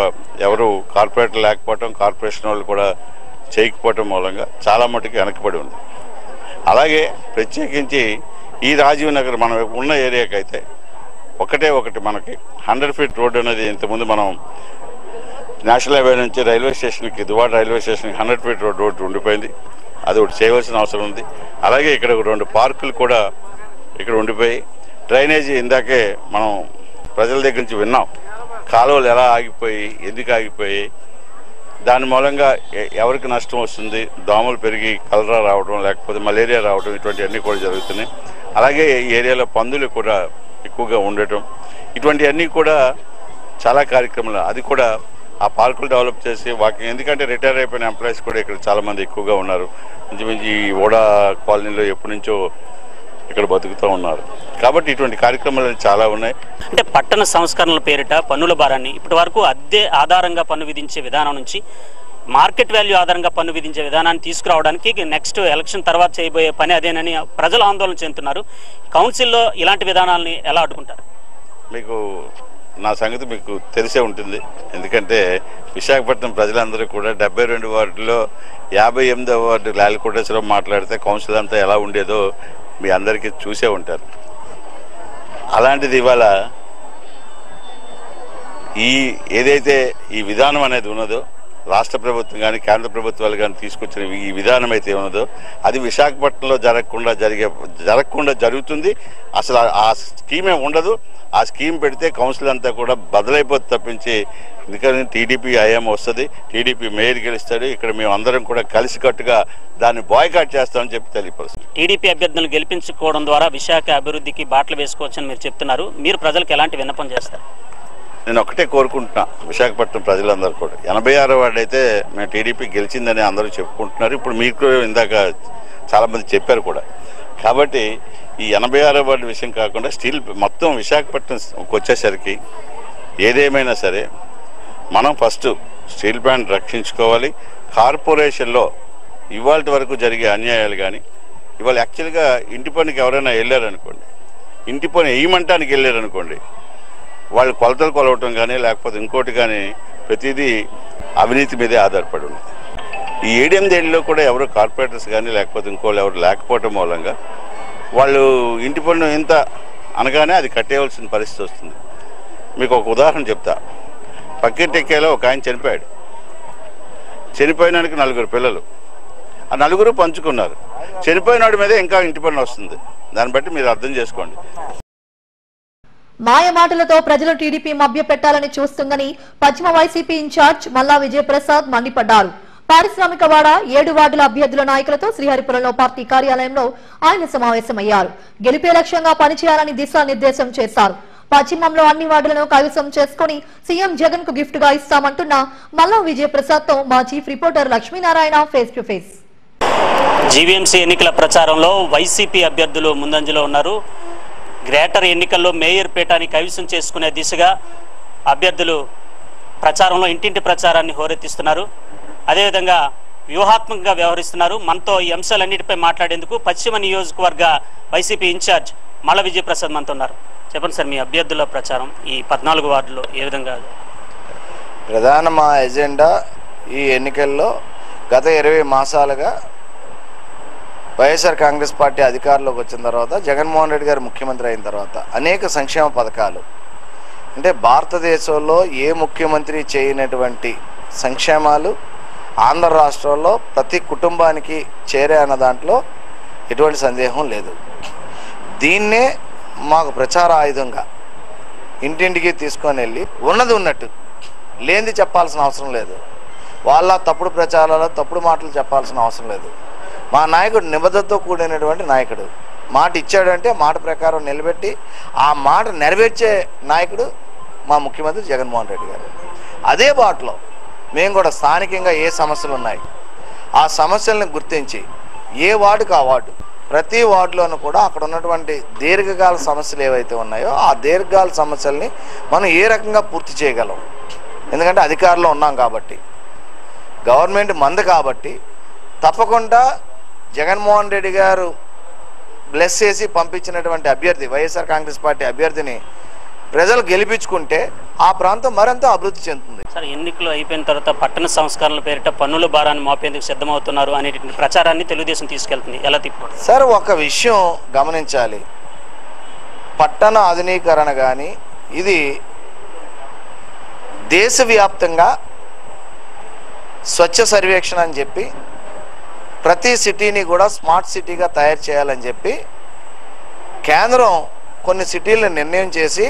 ఎవరు కార్పొరేటర్ లేకపోవటం, కార్పొరేషన్ వాళ్ళు కూడా చేయకపోవటం మూలంగా చాలా మటుకు వెనకబడి ఉంది. అలాగే ప్రత్యేకించి ఈ రాజీవ్ నగర్ మనం ఉన్న ఏరియాకి అయితే ఒకటి మనకి 100 ఫీట్ రోడ్ అనేది ఇంతకుముందు మనం నేషనల్ హైవే నుంచి రైల్వే స్టేషన్కి, దువాడ రైల్వే స్టేషన్కి 100 ఫీట్ రోడ్ ఉండిపోయింది. అది ఒకటి చేయవలసిన అవసరం ఉంది. అలాగే ఇక్కడ 2 పార్కులు కూడా ఇక్కడ ఉండిపోయి, డ్రైనేజీ ఇందాకే మనం ప్రజల దగ్గర నుంచి విన్నాం, కాలువలు ఎలా ఆగిపోయి, ఎందుకు ఆగిపోయి, దాని మూలంగా ఎవరికి నష్టం వస్తుంది, దోమలు పెరిగి కలరా రావడం, లేకపోతే మలేరియా రావడం, ఇటువంటివన్నీ కూడా జరుగుతున్నాయి. అలాగే ఈ ఏరియాలో పందులు కూడా ఎక్కువగా ఉండటం, ఇటువంటివన్నీ కూడా చాలా కార్యక్రమాలు. అది కూడా ఆ పార్కులు డెవలప్ చేసి వాకింగ్, ఎందుకంటే రిటైర్ అయిపోయిన ఎంప్లాయీస్ కూడా ఇక్కడ చాలామంది ఎక్కువగా ఉన్నారు. ఇంచుమించి ఈ ఓడా కాలనీలో ఎప్పటి నుంచో ఇక్కడ బతుకుతూ ఉన్నారు. కాబట్టి ఇటువంటి కార్యక్రమాలు చాలా ఉన్నాయి. అంటే పట్టణ సంస్కరణల పేరిట పన్నుల భారాన్ని ఇప్పటి వరకు అద్దె ఆధారంగా పన్ను విధించే విధానం నుంచి మార్కెట్ వాల్యూ ఆధారంగా పన్ను విధించే విధానాన్ని తీసుకురావడానికి నెక్స్ట్ ఎలక్షన్ తర్వాత చేయబోయే పని అదేనని ప్రజలు ఆందోళన చెందుతున్నారు. కౌన్సిల్లో ఇలాంటి విధానాలని ఎలా అడ్డుకుంటారు? మీకు నా సంగతి మీకు తెలిసే ఉంటుంది. ఎందుకంటే విశాఖపట్నం ప్రజలందరూ కూడా 72 వార్డులో 58వ వార్డు లాల్ కోటేశ్వరరావు మాట్లాడితే కౌన్సిల్ అంతా ఎలా ఉండేదో మీ అందరికీ చూసే ఉంటారు. అలాంటిది ఇవాళ ఏదైతే ఈ విధానం అనేది ఉన్నదో, రాష్ట్ర ప్రభుత్వం కానీ కేంద్ర ప్రభుత్వాలు కానీ తీసుకొచ్చిన ఈ విధానం అయితే ఉన్నదో అది విశాఖపట్నంలో జరగకుండా జరుగుతుంది. అసలు ఆ స్కీమే ఉండదు. ఆ స్కీమ్ పెడితే కౌన్సిల్ అంతా కూడా బదలైపోతుంది తప్పించి, ఎందుకంటే టీడీపీ హయాం వస్తుంది, టీడీపీ మేయర్ గెలుస్తాడు, ఇక్కడ మేము అందరం కూడా కలిసికట్టుగా దాన్ని బాయ్కాట్ చేస్తామని చెప్పి తెలియపరుస్తుంది. టీడీపీ అభ్యర్థులను గెలిపించుకోవడం ద్వారా విశాఖ అభివృద్ధికి బాటలు వేసుకోవచ్చని మీరు చెప్తున్నారు. మీరు ప్రజలకు ఎలాంటి విన్నపం చేస్తారు? నేను ఒకటే కోరుకుంటున్నా, విశాఖపట్నం ప్రజలందరూ కూడా 86వ వార్డు అయితే మేము టీడీపీ గెలిచిందని అందరూ చెప్పుకుంటున్నారు. ఇప్పుడు మీకు ఇందాక చాలామంది చెప్పారు కూడా. కాబట్టి ఈ 86వ వార్డు విషయం కాకుండా స్టీల్ మొత్తం విశాఖపట్నంకి వచ్చేసరికి ఏదేమైనా సరే మనం ఫస్ట్ స్టీల్ ప్లాంట్ రక్షించుకోవాలి. కార్పొరేషన్లో ఇవాళ వరకు జరిగే అన్యాయాలు కానీ, ఇవాళ యాక్చువల్గా ఇంటి పనికి ఎవరైనా వెళ్ళారనుకోండి, ఇంటి పని వేయమంటానికి వెళ్ళారనుకోండి, వాళ్ళు కొలతలు కొలవటం కానీ లేకపోతే ఇంకోటి కానీ ప్రతిదీ అవినీతి మీదే ఆధారపడి ఉంది. ఈ 7-8 ఏళ్ళలో కూడా ఎవరు కార్పొరేటర్స్ కానీ లేకపోతే ఇంకోళ్ళు ఎవరు లేకపోవటం మూలంగా వాళ్ళు ఇంటి పన్ను ఇంత అనగానే అది కట్టేయవలసిన పరిస్థితి వస్తుంది. మీకు ఒక ఉదాహరణ చెప్తా. పక్కింటికేలో ఒక ఆయన చనిపోయాడు. చనిపోయినానికి 4 పిల్లలు, ఆ 4 పంచుకున్నారు. చనిపోయినాడి మీద ఇంకా ఇంటి పన్ను వస్తుంది. దాన్ని బట్టి మీరు అర్థం చేసుకోండి. మాయ మాటలతో ప్రజలు టీడీపీ మభ్యపెట్టాలని చూస్తుందని పశ్చిమ వైసీపీ ఇన్ఛార్జ్ మల్లా విజయప్రసాద్ మండిపడ్డారు. పారిశ్రామికవాడ 7 వార్డుల అభ్యర్థుల నాయకులతో శ్రీహరిపురంలో పార్టీ కార్యాలయంలో ఆయన సమావేశమయ్యారు. గెలిపే లక్ష్యంగా పనిచేయాలని దిశానిర్దేశం చేశారు. పశ్చిమంలో అన్ని వార్డులను కైవసం చేసుకుని సీఎం జగన్ కు గిఫ్ట్ గా ఇస్తామంటున్న మల్లా విజయప్రసాద్ తో మా chief reporter Lakshminarayana face to face. GVMC ఎన్నికల ప్రచారంలో వైసీపీ అభ్యర్థులు ముందంజలో ఉన్నారు. గ్రేటర్ ఎన్నికల్లో మేయర్ పీఠాన్ని కైవసం చేసుకునే దిశగా అభ్యర్థులు ప్రచారంలో ఇంటింటి ప్రచారాన్ని హోరెత్తిస్తున్నారు. అదేవిధంగా వ్యూహాత్మకంగా వ్యవహరిస్తున్నారు. మనతో ఈ అంశాలన్నిటిపై మాట్లాడేందుకు పశ్చిమ నియోజకవర్గ వైసీపీ ఇన్ఛార్జ్ మల్ల విజయప్రసాద్ మనతో ఉన్నారు. చెప్పండి సార్, మీ అభ్యర్థుల ప్రచారం ఈ 14 వార్డులో ఏ విధంగా? ప్రధాన మా ఎజెండా ఈ ఎన్నికల్లో గత 20 మాసాలుగా వైఎస్ఆర్ కాంగ్రెస్ పార్టీ అధికారంలోకి వచ్చిన తర్వాత, జగన్మోహన్ రెడ్డి గారు ముఖ్యమంత్రి అయిన తర్వాత అనేక సంక్షేమ పథకాలు, అంటే భారతదేశంలో ఏ ముఖ్యమంత్రి చేయనటువంటి సంక్షేమాలు ఆంధ్ర రాష్ట్రంలో ప్రతి కుటుంబానికి చేరే అన్న దాంట్లో ఎటువంటి సందేహం లేదు. దీన్నే మాకు ప్రచార ఆయుధంగా ఇంటింటికి తీసుకొని వెళ్ళి ఉన్నది ఉన్నట్టు లేనిది చెప్పాల్సిన అవసరం లేదు. వాళ్ళ తప్పుడు ప్రచారాలు తప్పుడు మాటలు చెప్పాల్సిన అవసరం లేదు. మా నాయకుడు నిబద్ధతతో కూడినటువంటి నాయకుడు. మాట ఇచ్చాడంటే మాట ప్రకారం నిలబెట్టి ఆ మాట నెరవేర్చే నాయకుడు మా ముఖ్యమంత్రి జగన్మోహన్ రెడ్డి గారు. అదే బాటలో మేము కూడా స్థానికంగా ఏ సమస్యలు ఉన్నాయి ఆ సమస్యలను గుర్తించి ఏ వార్డుకు ఆ వార్డు ప్రతి వార్డులోనూ కూడా అక్కడ ఉన్నటువంటి దీర్ఘకాల సమస్యలు ఏవైతే ఉన్నాయో ఆ దీర్ఘకాల సమస్యల్ని మనం ఏ రకంగా పూర్తి చేయగలం. ఎందుకంటే అధికారంలో ఉన్నాం కాబట్టి, గవర్నమెంట్ మంది కాబట్టి తప్పకుండా జగన్మోహన్ రెడ్డి గారు బ్లెస్ చేసి పంపించినటువంటి అభ్యర్థి వైఎస్ఆర్ కాంగ్రెస్ పార్టీ అభ్యర్థిని ప్రజలు గెలిపించుకుంటే ఆ ప్రాంతం మరింత అభివృద్ధి చెందుతుంది. సార్, ఎన్నికలు అయిపోయిన తర్వాత పట్టణ సంస్కరణల పేరిట పన్నుల భారాన్ని మోపేందుకు సిద్ధమవుతున్నారు అనే ప్రచారాన్ని తెలుగుదేశం తీసుకెళ్తుంది. ఎలా తిప్పుకోండి సార్? ఒక విషయం గమనించాలి. పట్టణ ఆధునీకరణ కానీ ఇది దేశవ్యాప్తంగా స్వచ్ఛ సర్వేక్షణ అని చెప్పి ప్రతి సిటీని కూడా స్మార్ట్ సిటీగా తయారు చేయాలని చెప్పి కేంద్రం కొన్ని సిటీలను నిర్ణయం చేసి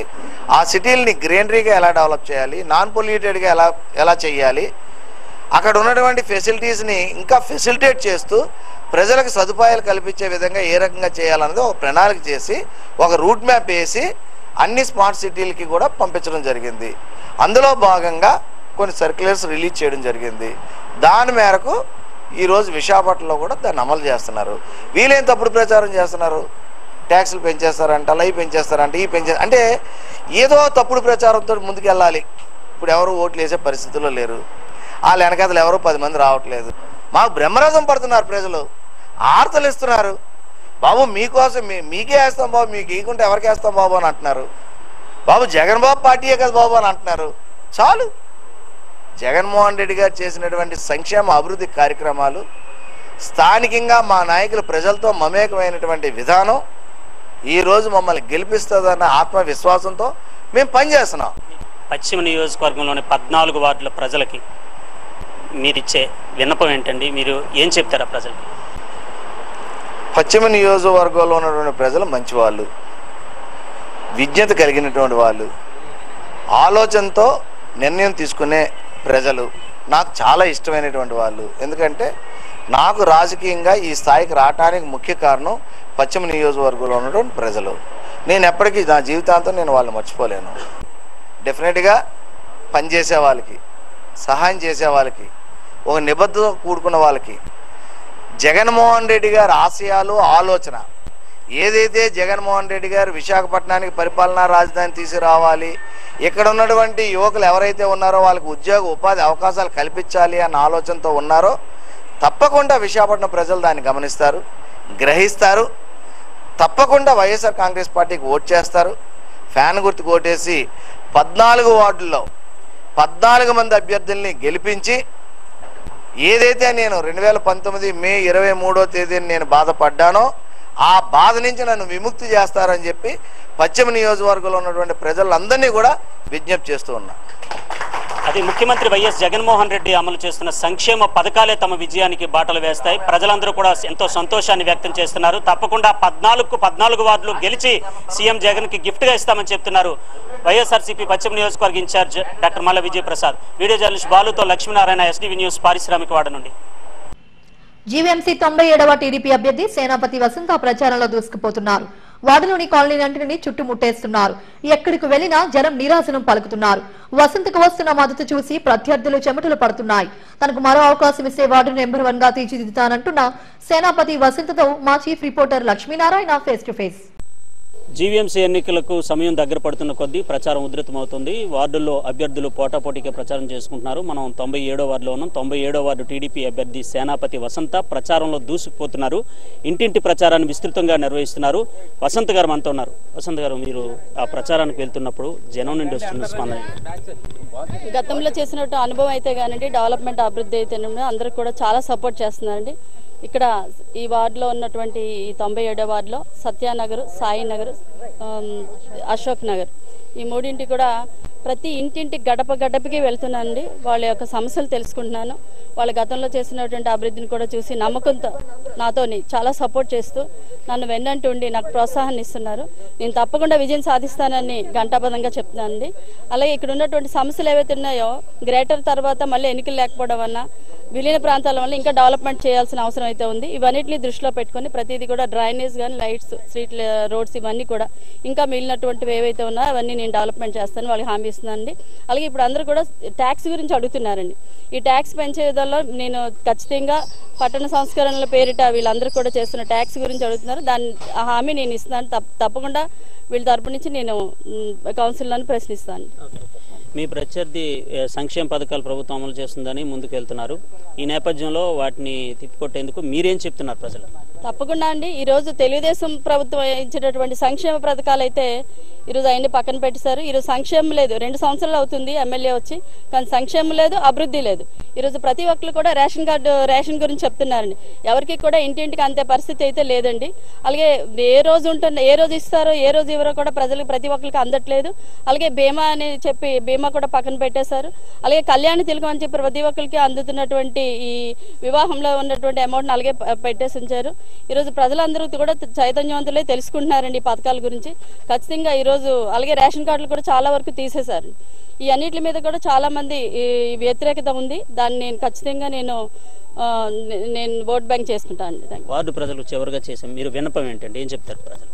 ఆ సిటీలని గ్రీనరీగా ఎలా డెవలప్ చేయాలి, నాన్ పొల్యూటెడ్గా ఎలా చేయాలి, అక్కడ ఉన్నటువంటి ఫెసిలిటీస్ని ఇంకా ఫెసిలిటేట్ చేస్తూ ప్రజలకు సదుపాయాలు కల్పించే విధంగా ఏ రకంగా చేయాలన్నది ఒక ప్రణాళిక చేసి ఒక రూట్ మ్యాప్ వేసి అన్ని స్మార్ట్ సిటీలకి కూడా పంపించడం జరిగింది. అందులో భాగంగా కొన్ని సర్క్యులర్స్ రిలీజ్ చేయడం జరిగింది. దాని మేరకు ఈరోజు విశాఖపట్నంలో కూడా దాన్ని అమలు చేస్తున్నారు. వీళ్ళేం తప్పుడు ప్రచారం చేస్తున్నారు? ట్యాక్సులు పెంచేస్తారంట, లైవ్ పెంచేస్తారంట, ఈ అంటే ఏదో తప్పుడు ప్రచారంతో ముందుకు వెళ్ళాలి. ఇప్పుడు ఎవరు ఓట్లు వేసే పరిస్థితుల్లో లేరు. వాళ్ళ వెనకాతలు ఎవరో 10 మంది రావట్లేదు. మాకు బ్రహ్మరథం పడుతున్నారు ప్రజలు, ఆర్తలు ఇస్తున్నారు. బాబు మీకోసం మీకే వేస్తాం బాబు, మీకు వేయకుంటే ఎవరికి వేస్తాం బాబు అని అంటున్నారు. బాబు జగన్ బాబు పార్టీయే కదా బాబు అని అంటున్నారు. చాలు. జగన్మోహన్ రెడ్డి గారు చేసినటువంటి సంక్షేమ అభివృద్ధి కార్యక్రమాలు, స్థానికంగా మా నాయకులు ప్రజలతో మమేకమైనటువంటి విధానం ఈరోజు మమ్మల్ని గెలిపిస్తుందన్న ఆత్మవిశ్వాసంతో మేము పనిచేస్తున్నాం. పశ్చిమ నియోజకవర్గంలోని 14 వార్డుల ప్రజలకి మీరిచ్చే విన్నపం ఏంటండి? మీరు ఏం చెప్తారా ప్రజలకి? పశ్చిమ నియోజకవర్గంలో ఉన్నటువంటి ప్రజలు మంచివాళ్ళు, విజ్ఞత కలిగినటువంటి వాళ్ళు, ఆలోచనతో నిర్ణయం తీసుకునే ప్రజలు, నాకు చాలా ఇష్టమైనటువంటి వాళ్ళు. ఎందుకంటే నాకు రాజకీయంగా ఈ స్థాయికి రావడానికి ముఖ్య కారణం పశ్చిమ నియోజకవర్గంలో ఉన్నటువంటి ప్రజలు. నేను ఎప్పటికీ నా జీవితాంతం నేను వాళ్ళని మర్చిపోలేను. డెఫినెట్గా పనిచేసే వాళ్ళకి, సహాయం చేసే వాళ్ళకి, ఒక నిబద్ధత కూడుకున్న వాళ్ళకి, జగన్మోహన్ రెడ్డి గారి ఆశయాలు ఆలోచన ఏదైతే జగన్మోహన్ రెడ్డి గారు విశాఖపట్నానికి పరిపాలనా రాజధాని తీసుకురావాలి, ఇక్కడ ఉన్నటువంటి యువకులు ఎవరైతే ఉన్నారో వాళ్ళకి ఉద్యోగ ఉపాధి అవకాశాలు కల్పించాలి అన్న ఆలోచనతో ఉన్నారో తప్పకుండా విశాఖపట్నం ప్రజలు దాన్ని గమనిస్తారు, గ్రహిస్తారు. తప్పకుండా వైఎస్ఆర్ కాంగ్రెస్ పార్టీకి ఓట్ చేస్తారు. ఫ్యాన్ గుర్తుకు ఓటేసి 14 వార్డుల్లో 14 మంది అభ్యర్థుల్ని గెలిపించి ఏదైతే నేను 2019 మే 23వ తేదీని నేను బాధపడ్డానో ఆ బాధ నుంచి నన్ను విముక్తి చేస్తారని చెప్పి పశ్చిమ నియోజకవర్గంలో ఉన్నటువంటి ప్రజలందరినీ కూడా విజ్ఞప్తి చేస్తూ ఉన్నా. అది ముఖ్యమంత్రి వైఎస్ జగన్మోహన్ రెడ్డి అమలు చేస్తున్న సంక్షేమ పథకాలే తమ విజయానికి బాటలు వేస్తాయి. ప్రజలందరూ కూడా ఎంతో సంతోషాన్ని వ్యక్తం చేస్తున్నారు. తప్పకుండా 14 వార్డులు గెలిచి సీఎం జగన్ కి గిఫ్ట్ గా ఇస్తామని చెప్తున్నారు వైఎస్ఆర్సీపీ పశ్చిమ నియోజకవర్గ incharge doctor Malla Vijayaprasad. Video journalist బాలుతో లక్ష్మీనారాయణ, ఎస్డీవీ న్యూస్, పారిశ్రామికవాడ నుండి. జీవీఎంసీ 97వ టీడీపీ అభ్యర్థి సేనాపతి వసంత ప్రచారంలో దూసుకుపోతున్నారు. వార్డులోని కాలనీలంటిని చుట్టుముట్టేస్తున్నారు. ఎక్కడికి వెళ్లినా జనం నీరాజనం పలుకుతున్నారు. వసంతకు వస్తున్న మద్దతు చూసి ప్రత్యర్థులు చెమటలు పడుతున్నాయి. తనకు మరో అవకాశం ఇస్తే వార్డు నెంబర్ 1 గా తీర్చిదిద్దుతానంటున్న సేనాపతి వసంతతో మా chief reporter Lakshminarayana face to face. GVMC ఎన్నికలకు సమయం దగ్గర పడుతున్న కొద్దీ ప్రచారం ఉధృతమవుతుంది. వార్డుల్లో అభ్యర్థులు పోటాపోటీగా ప్రచారం చేసుకుంటున్నారు. మనం 97వ వార్డులో ఉన్నాం. 97వ వార్డు టీడీపీ అభ్యర్థి సేనాపతి వసంత ప్రచారంలో దూసుకుపోతున్నారు. ఇంటింటి ప్రచారాన్ని విస్తృతంగా నిర్వహిస్తున్నారు. వసంత గారు మనతో ఉన్నారు. వసంత గారు, మీరు ఆ ప్రచారానికి వెళ్తున్నప్పుడు జనం నుండి వస్తున్న స్పందన? గతంలో చేసినట్టు అనుభవం అయితే కానివ్వండి, డెవలప్మెంట్ అభివృద్ధి అయితే అందరూ కూడా చాలా సపోర్ట్ చేస్తున్నారండి. ఇక్కడ ఈ వార్డులో ఉన్నటువంటి ఈ 97వ వార్డులో సత్యానగర్, సాయి నగర్, అశోక్ నగర్, ఈ మూడింటి కూడా ప్రతి ఇంటింటికి గడప గడపకి వెళ్తున్నానండి. వాళ్ళ యొక్క సమస్యలు తెలుసుకుంటున్నాను. వాళ్ళ గతంలో చేసినటువంటి అభివృద్ధిని కూడా చూసి నమ్మకంతో నాతోని చాలా సపోర్ట్ చేస్తూ నన్ను వెన్నంటూ ఉండి నాకు ప్రోత్సాహాన్ని ఇస్తున్నారు. నేను తప్పకుండా విజయం సాధిస్తానని ఘంటాబద్ధంగా చెప్తున్నానండి. అలాగే ఇక్కడ ఉన్నటువంటి సమస్యలు ఏవైతే ఉన్నాయో గ్రేటర్ తర్వాత మళ్ళీ ఎన్నికలు లేకపోవడం వల్ల విలీన ప్రాంతాల వల్ల ఇంకా డెవలప్మెంట్ చేయాల్సిన అవసరం అయితే ఉంది. ఇవన్నిటిని దృష్టిలో పెట్టుకొని ప్రతిదీ కూడా డ్రైనేజ్ కానీ లైట్స్ స్ట్రీట్ రోడ్స్ ఇవన్నీ కూడా ఇంకా మిగిలినటువంటివి ఏవైతే ఉన్నాయో అవన్నీ నేను డెవలప్మెంట్ చేస్తాను వాళ్ళకి హామీ ఇస్తున్నానండి. అలాగే ఇప్పుడు అందరూ కూడా ట్యాక్స్ గురించి అడుగుతున్నారండి. ఈ ట్యాక్స్ పెంచే విధాల్లో నేను ఖచ్చితంగా పట్టణ సంస్కరణల పేరిట వీళ్ళందరూ కూడా చేస్తున్న ట్యాక్స్ గురించి అడుగుతున్నారు. దాని హామీ నేను ఇస్తున్నాను. తప్పకుండా వీళ్ళ తరపు నుంచి నేను కౌన్సిల్లను ప్రశ్నిస్తాను. మీ ప్రత్యర్థి సంక్షేమ పథకాలు ప్రభుత్వం అమలు చేస్తుందని ముందుకు వెళ్తున్నారు. ఈ నేపథ్యంలో వాటిని తిప్పికొట్టేందుకు మీరేం చెప్తున్నారు ప్రజలు? తప్పకుండా అండి. ఈరోజు తెలుగుదేశం ప్రభుత్వం ఇచ్చినటువంటి సంక్షేమ పథకాలు అయితే ఈరోజు ఆయన్ని పక్కన పెట్టేశారు. ఈరోజు సంక్షేమం లేదు. 2 సంవత్సరాలు అవుతుంది ఎమ్మెల్యే వచ్చి, కానీ సంక్షేమం లేదు, అభివృద్ధి లేదు. ఈరోజు ప్రతి ఒక్కరు కూడా రేషన్ గురించి చెప్తున్నారండి. ఎవరికి కూడా ఇంటింటికి అంతే పరిస్థితి అయితే లేదండి. అలాగే ఏ రోజు ఇస్తారో ఏ రోజు ఇవ్వరో కూడా ప్రజలకు ప్రతి ఒక్కరికి అందట్లేదు. అలాగే బీమా అని చెప్పి బీమా కూడా పక్కన పెట్టేశారు. అలాగే కళ్యాణ తిలకం అని చెప్పి ప్రతి ఒక్కరికి అందుతున్నటువంటి ఈ వివాహంలో ఉన్నటువంటి అమౌంట్ని అలాగే పెట్టేసి ఉంచారు. ఈరోజు ప్రజలందరూ కూడా చైతన్యవంతులే తెలుసుకుంటున్నారండి ఈ పథకాల గురించి. ఖచ్చితంగా ఈరోజు అలాగే రేషన్ కార్డులు కూడా చాలా వరకు తీసేశారు. ఈ అన్నిటి మీద కూడా చాలా మంది వ్యతిరేకత ఉంది. దాన్ని నేను ఖచ్చితంగా నేను ఓట్ బ్యాంక్ చేసుకుంటాను. వార్డు ప్రజలు చివరిగా చేసాం మీరు విన్నపం ఏంటంటే ఏం చెప్తారు ప్రజలు?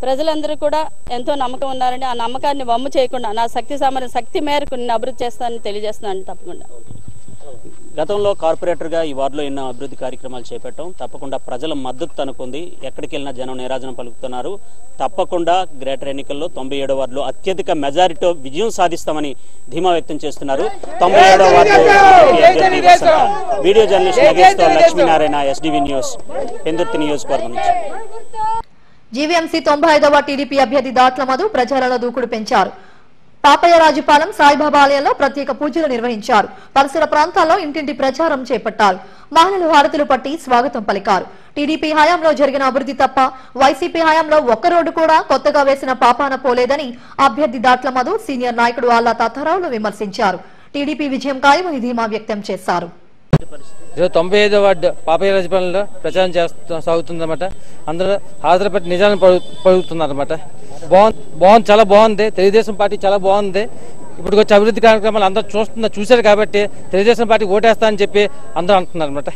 ప్రజలందరూ కూడా ఎంతో నమ్మకం ఉన్నారండి. ఆ నమ్మకాన్ని వమ్ము చేయకుండా నా శక్తి మేరకు నేను అభివృద్ధి చేస్తానని తెలియజేస్తున్నాను. తప్పకుండా గతంలో కార్పొరేటర్గా ఈ వార్డులో ఎన్నో అభివృద్ధి కార్యక్రమాలు చేపట్టాం. తప్పకుండా ప్రజల మద్దతు తనకుంది. ఎక్కడికి వెళ్ళినా జనం నీరాజనం పలుకుతున్నారు. తప్పకుండా గ్రేటర్ ఎన్నికల్లో 97వ వార్డులో అత్యధిక మెజారిటీతో విజయం సాధిస్తామని ధీమా వ్యక్తం చేస్తున్నారు. 97వ వార్డు వీడియో జర్నలిస్ట్ నగేష్తో లక్ష్మీనారాయణ, ఎస్డివి న్యూస్, పెందుర్తి నియోజకవర్గం నుంచి. జీవీఎంసీ 95వ టీడీపీ అభ్యర్థి దాట్ల మధు ప్రచారంలో దూకుడు పెంచారు. పాపయ్యరాజుపాలెం సాయిబాబా ఆలయంలో ప్రత్యేక పూజలు నిర్వహించారు. పరిసర ప్రాంతాల్లో ఇంటింటి ప్రచారం చేపట్టారు. మహిళలు హారతులు పట్టి స్వాగతం పలికారు. టీడీపీ హయాంలో జరిగిన అభివృద్ధి తప్ప వైసీపీ హయాంలో ఒక్క రోడ్డు కూడా కొత్తగా వేసిన పాపాన పోలేదని అభ్యర్థి దాట్ల మధు సీనియర్ నాయకుడు ఆళ్ల తాతారావులు విమర్శించారు. టీడీపీ విజయం ఖాయమని ధీమా వ్యక్తం చేశారు. 95వ వార్డు పాపయ్యరాజుపాలెంలో ప్రచారం సాగుతుందన్నమాట. అందరూ హాజరు పెట్టి నిజాన్ని పలుకుతున్నారన్నమాట. బాగుంది, చాలా బాగుంది. తెలుగుదేశం పార్టీ చాలా బాగుంది. ఇప్పుడు వచ్చే అభివృద్ధి కార్యక్రమాలు అందరూ చూశారు కాబట్టి తెలుగుదేశం పార్టీ ఓటేస్తా అని చెప్పి అందరూ అంటున్నారు అనమాట.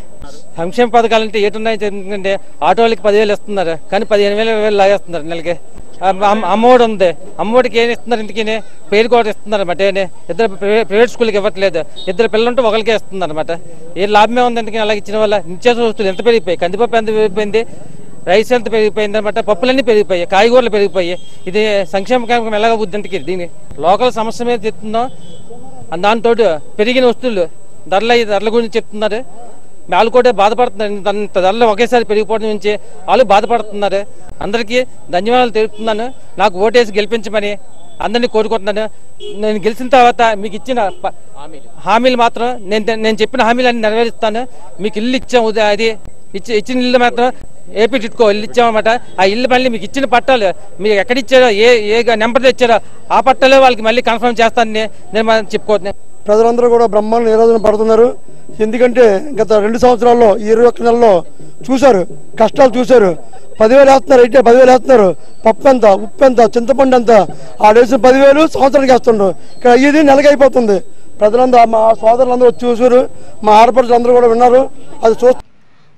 సంక్షేమ పథకాలు అంటే ఏటున్నాయి? ఎందుకంటే ఆటోలకి 10,000 ఇస్తున్నారు, కానీ 15,000 20,000 లాగేస్తున్నారు నెలకి. అమ్మఒడి ఉంది, అమ్మఒడికి ఏం ఇస్తున్నారు? ఇంటికి పేరు కూడా ఇస్తున్నారు అనమాట. ఇద్దరు ప్రైవేట్ స్కూల్కి ఇవ్వట్లేదు. 2 పిల్లలు ఉంటే ఒకరికే ఇస్తున్నారు అనమాట. ఏ లాభమే ఉంది ఎందుకని అలాగే ఇచ్చిన వల్ల? నిత్యావసర వస్తువులు ఎంత పెరిగిపోయి, కందిపప్పు ఎంత పెరిగిపోయింది, రైస్ ఎంత పెరిగిపోయింది అనమాట. పప్పులన్నీ పెరిగిపోయాయి, కాయగూరలు పెరిగిపోయాయి. ఇది సంక్షేమ కార్యక్రమం ఎలాగ బుద్ధింటికి దీన్ని లోకల్ సమస్య మీద చెప్తున్నాం. దాంతో పెరిగిన వస్తువులు ధరల గురించి చెప్తున్నారు. వాళ్ళు కూడా బాధపడుతున్నారు. ధరలు ఒకేసారి పెరిగిపోవడం నుంచి వాళ్ళు బాధపడుతున్నారు. అందరికీ ధన్యవాదాలు తెలుపుతున్నాను. నాకు ఓటేసి గెలిపించమని అందరినీ కోరుకుంటున్నాను. నేను గెలిచిన తర్వాత మీకు ఇచ్చిన హామీలు మాత్రం నేను చెప్పిన హామీలన్నీ నెరవేరుస్తాను. మీకు ఇల్లు ఇచ్చాము, అది ఇచ్చిన ఇల్లు మాత్రం ఏపీ టిట్కో ఇల్లు ఇచ్చామన్నమాట. ఆ ఇల్లు మళ్ళీ మీకు ఇచ్చిన పట్టాలు మీరు ఎక్కడిచ్చారో, ఏ నెంబర్లో ఇచ్చారో ఆ పట్టాలో వాళ్ళకి మళ్ళీ కన్ఫర్మ్ చేస్తానని నేను చెప్పుకోతున్నాను. ప్రజలందరూ కూడా బ్రహ్మాండ నిరోధన పడుతున్నారు. ఎందుకంటే గత 2 సంవత్సరాల్లో 21 నెలల్లో చూశారు, కష్టాలు చూశారు. 10,000 వేస్తున్నారు, అయితే 10,000 వేస్తున్నారు. పప్పు ఎంత, ఉప్పు ఎంత, చింతపండు ఎంత, ఆ వేసిన 10,000 సంవత్సరానికి వేస్తుండ్రు. ఇక్కడ ఇది నెలకి అయిపోతుంది. ప్రజలందరూ, మా సోదరులందరూ చూసారు, మా ఆడపడుచులందరూ కూడా విన్నారు. అది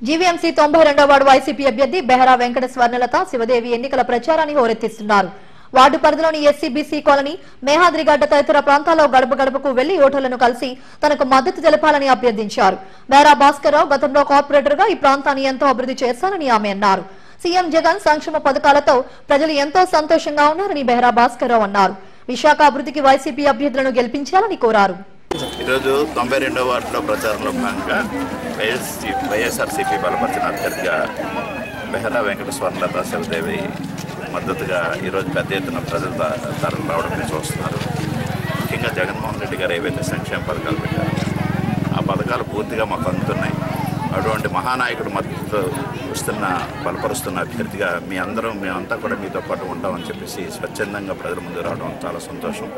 జీవీఎంసీ 92వ వార్డు వైసీపీ అభ్యర్థి బెహరా వెంకట స్వర్ణలత శివదేవి ఎన్నికల ప్రచారాన్ని హోరెత్తిస్తున్నారు. వార్డు పరిధిలోని ఎస్సీబీసీ కాలనీ, మేహాద్రిగడ్డ తదితర ప్రాంతాల్లో గడప గడపకు వెళ్లి ఓటర్లను కలిసి తనకు మద్దతు తెలపాలని అభ్యర్థించారు. బెహరా భాస్కర్రావు గతంలో కార్పొరేటర్ గా ఈ ప్రాంతాన్ని ఎంతో అభివృద్ధి చేశారని ఆమె అన్నారు. సీఎం జగన్ సంక్షేమ పథకాలతో ప్రజలు ఎంతో సంతోషంగా ఉన్నారని బెహరా భాస్కర్రావు అన్నారు. విశాఖ అభివృద్ధికి వైసీపీ అభ్యర్థులను గెలిపించాలని కోరారు. ఈరోజు 92వ వార్డులో ప్రచారంలో భాగంగా వైఎస్ఆర్సీపీ బలపరిచిన అభ్యర్థిగా బెహరా వెంకట స్వర్ణలత శివదేవి మద్దతుగా ఈరోజు పెద్ద ఎత్తున ప్రజలు తరలి రావడం చూస్తున్నారు. ముఖ్యంగా జగన్మోహన్ రెడ్డి గారు ఏవైతే సంక్షేమ పథకాలు పెట్టారో ఆ పథకాలు పూర్తిగా మాకు అందుతున్నాయి. అటువంటి మహానాయకుడు మద్దతు బలపరుస్తున్న అభ్యర్థిగా మేమంతా కూడా మీతో పాటు ఉంటామని చెప్పేసి స్వచ్ఛందంగా ప్రజల ముందు రావడం చాలా సంతోషం.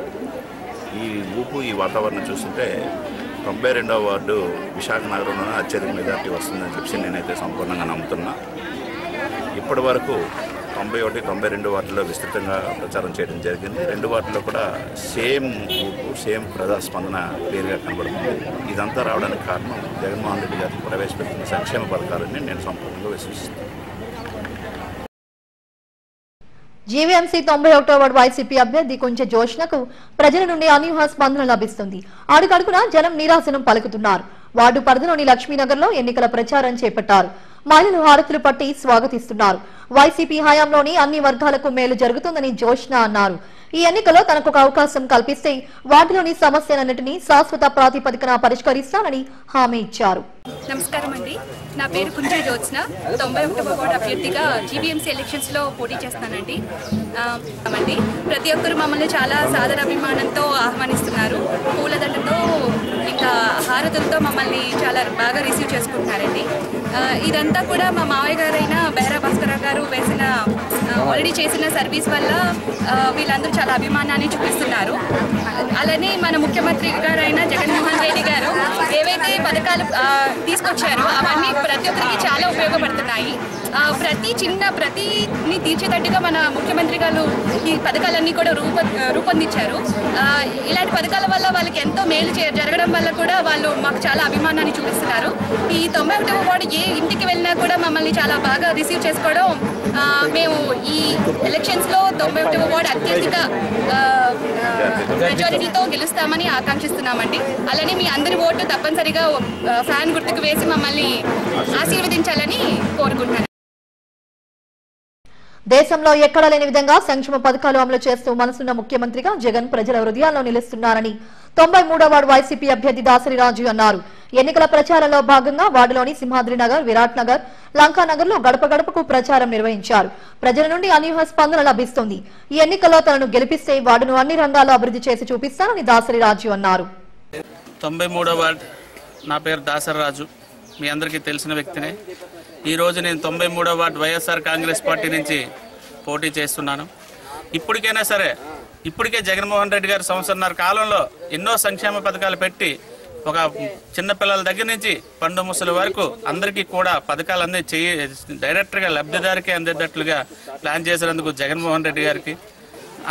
ఈ ఊపు ఈ వాతావరణం చూస్తుంటే 92వ వార్డు విశాఖ నగరంలోనే అత్యధిక మెజార్టీ వస్తుందని చెప్పి నేనైతే సంపూర్ణంగా నమ్ముతున్నా. ఇప్పటి వరకు 91, 92 వార్డుల్లో విస్తృతంగా ప్రచారం చేయడం జరిగింది. 2 వార్డుల్లో కూడా సేమ్ ఊపు, సేమ్ ప్రజాస్పందన క్లియర్గా కనబడుతుంది. ఇదంతా రావడానికి కారణం జగన్మోహన్ రెడ్డి గారు ప్రవేశపెట్టిన సంక్షేమ పథకాలని నేను సంపూర్ణంగా విశ్వసిస్తున్నాను. జీవీఎంసీ 91వ వార్డు వైసీపీ అభ్యర్థి కొంచె జోష్నకు ప్రజల నుండి అనూహ్య స్పందన లభిస్తుంది. అడుగడుగునా జనం నీరాసనం పలుకుతున్నారు. వార్డు పరిధిలోని లక్ష్మీనగర్లో ఎన్నికల ప్రచారం చేపట్టారు. మహిళలు హారతులు పట్టి స్వాగతిస్తున్నారు. వైసీపీ హయాంలోని అన్ని వర్గాలకు మేలు జరుగుతుందని జోష్న అన్నారు. ఈ ఎన్నికలో తనకు ఒక అవకాశం కల్పిస్తే వార్డులోని సమస్యలన్నింటినీ శాశ్వత ప్రాతిపదికన పరిష్కరిస్తానని హామీ ఇచ్చారు. నమస్కారం అండి, నా పేరు కుంజే జ్యోత్స్న. 91వ వార్డు అభ్యర్థిగా జీవీఎంసీ ఎలక్షన్స్ లో పోటీ చేస్తానండి. ప్రతి ఒక్కరు మమ్మల్ని చాలా సాదర అభిమానంతో ఆహ్వానిస్తున్నారు. పూలదండతో ఇంకా హారతులతో మమ్మల్ని చాలా బాగా రిసీవ్ చేసుకుంటున్నారండి. ఇదంతా కూడా మా మావయ్య గారైన బెహరా భాస్కర్ గారు వేసిన ఆల్రెడీ చేసిన సర్వీస్ వల్ల వీళ్ళందరూ చాలా అభిమానాన్ని చూపిస్తున్నారు. అలానే మన ముఖ్యమంత్రి గారైన జగన్మోహన్ రెడ్డి గారు ఏవైతే పథకాలు తీసుకొచ్చారో అవన్నీ ప్రతి ఒక్కరికి చాలా ఉపయోగపడుతున్నాయి. ప్రతిని తీర్చేటట్టుగా మన ముఖ్యమంత్రి గారు ఈ పథకాలన్నీ కూడా రూపొందించారు. ఇలాంటి పథకాల వల్ల వాళ్ళకి ఎంతో మేలు జరగడం వల్ల కూడా వాళ్ళు మాకు చాలా అభిమానాన్ని చూపిస్తున్నారు. ఈ 91వ వార్డు ఏ ఇంటికి వెళ్ళినా కూడా మమ్మల్ని చాలా బాగా రిసీవ్ చేసుకోవడం, మేము ఈ ఎలక్షన్స్ లో 91వ వార్డు అత్యధిక మెజారిటీతో గెలుస్తామని ఆకాంక్షిస్తున్నామండి. అలానే మీ అందరి ఓటు తప్పనిసరిగా ఫ్యాన్ గుర్తుకు వేసి మమ్మల్ని ఆశీర్వదించాలని కోరుకుంటున్నాను. దేశంలో ఎక్కడా లేని విధంగా సంక్షేమ పథకాలు అమలు చేస్తూ మనసున్న ముఖ్యమంత్రిగా జగన్ ప్రజల హృదయాల్లో నిలుస్తున్నారని 93వ వార్డు వైసీపీ అభ్యర్థి దాసరి రాజు అన్నారు. ఎన్నికల ప్రచారంలో భాగంగా వార్డులోని సింహాద్రి నగర్, విరాట్ నగర్, లంకానగర్ లో గడప గడపకు ప్రచారం నిర్వహించారు. ప్రజల నుండి అనూహ్య స్పందన లభిస్తుంది. ఈ ఎన్నికల్లో తనను గెలిపిస్తే వార్డును అన్ని రంగాల్లో అభివృద్ధి చేసి చూపిస్తానని దాసరి రాజు అన్నారు. 93వ వార్డు, నా పేరు దాసరి రాజు, మీ అందరికీ తెలిసిన వ్యక్తినే. ఈరోజు నేను 93వ వార్డు వైఎస్ఆర్ కాంగ్రెస్ పార్టీ నుంచి పోటీ చేస్తున్నాను. ఇప్పటికైనా సరే, ఇప్పటికే జగన్మోహన్ రెడ్డి గారు సంవత్సరన్నర కాలంలో ఎన్నో సంక్షేమ పథకాలు పెట్టి ఒక చిన్నపిల్లల దగ్గర నుంచి పండు ముసలి వరకు అందరికీ కూడా పథకాలన్నీ డైరెక్ట్గా లబ్ధిదారికి అందేటట్లుగా ప్లాన్ చేసినందుకు జగన్మోహన్ రెడ్డి గారికి,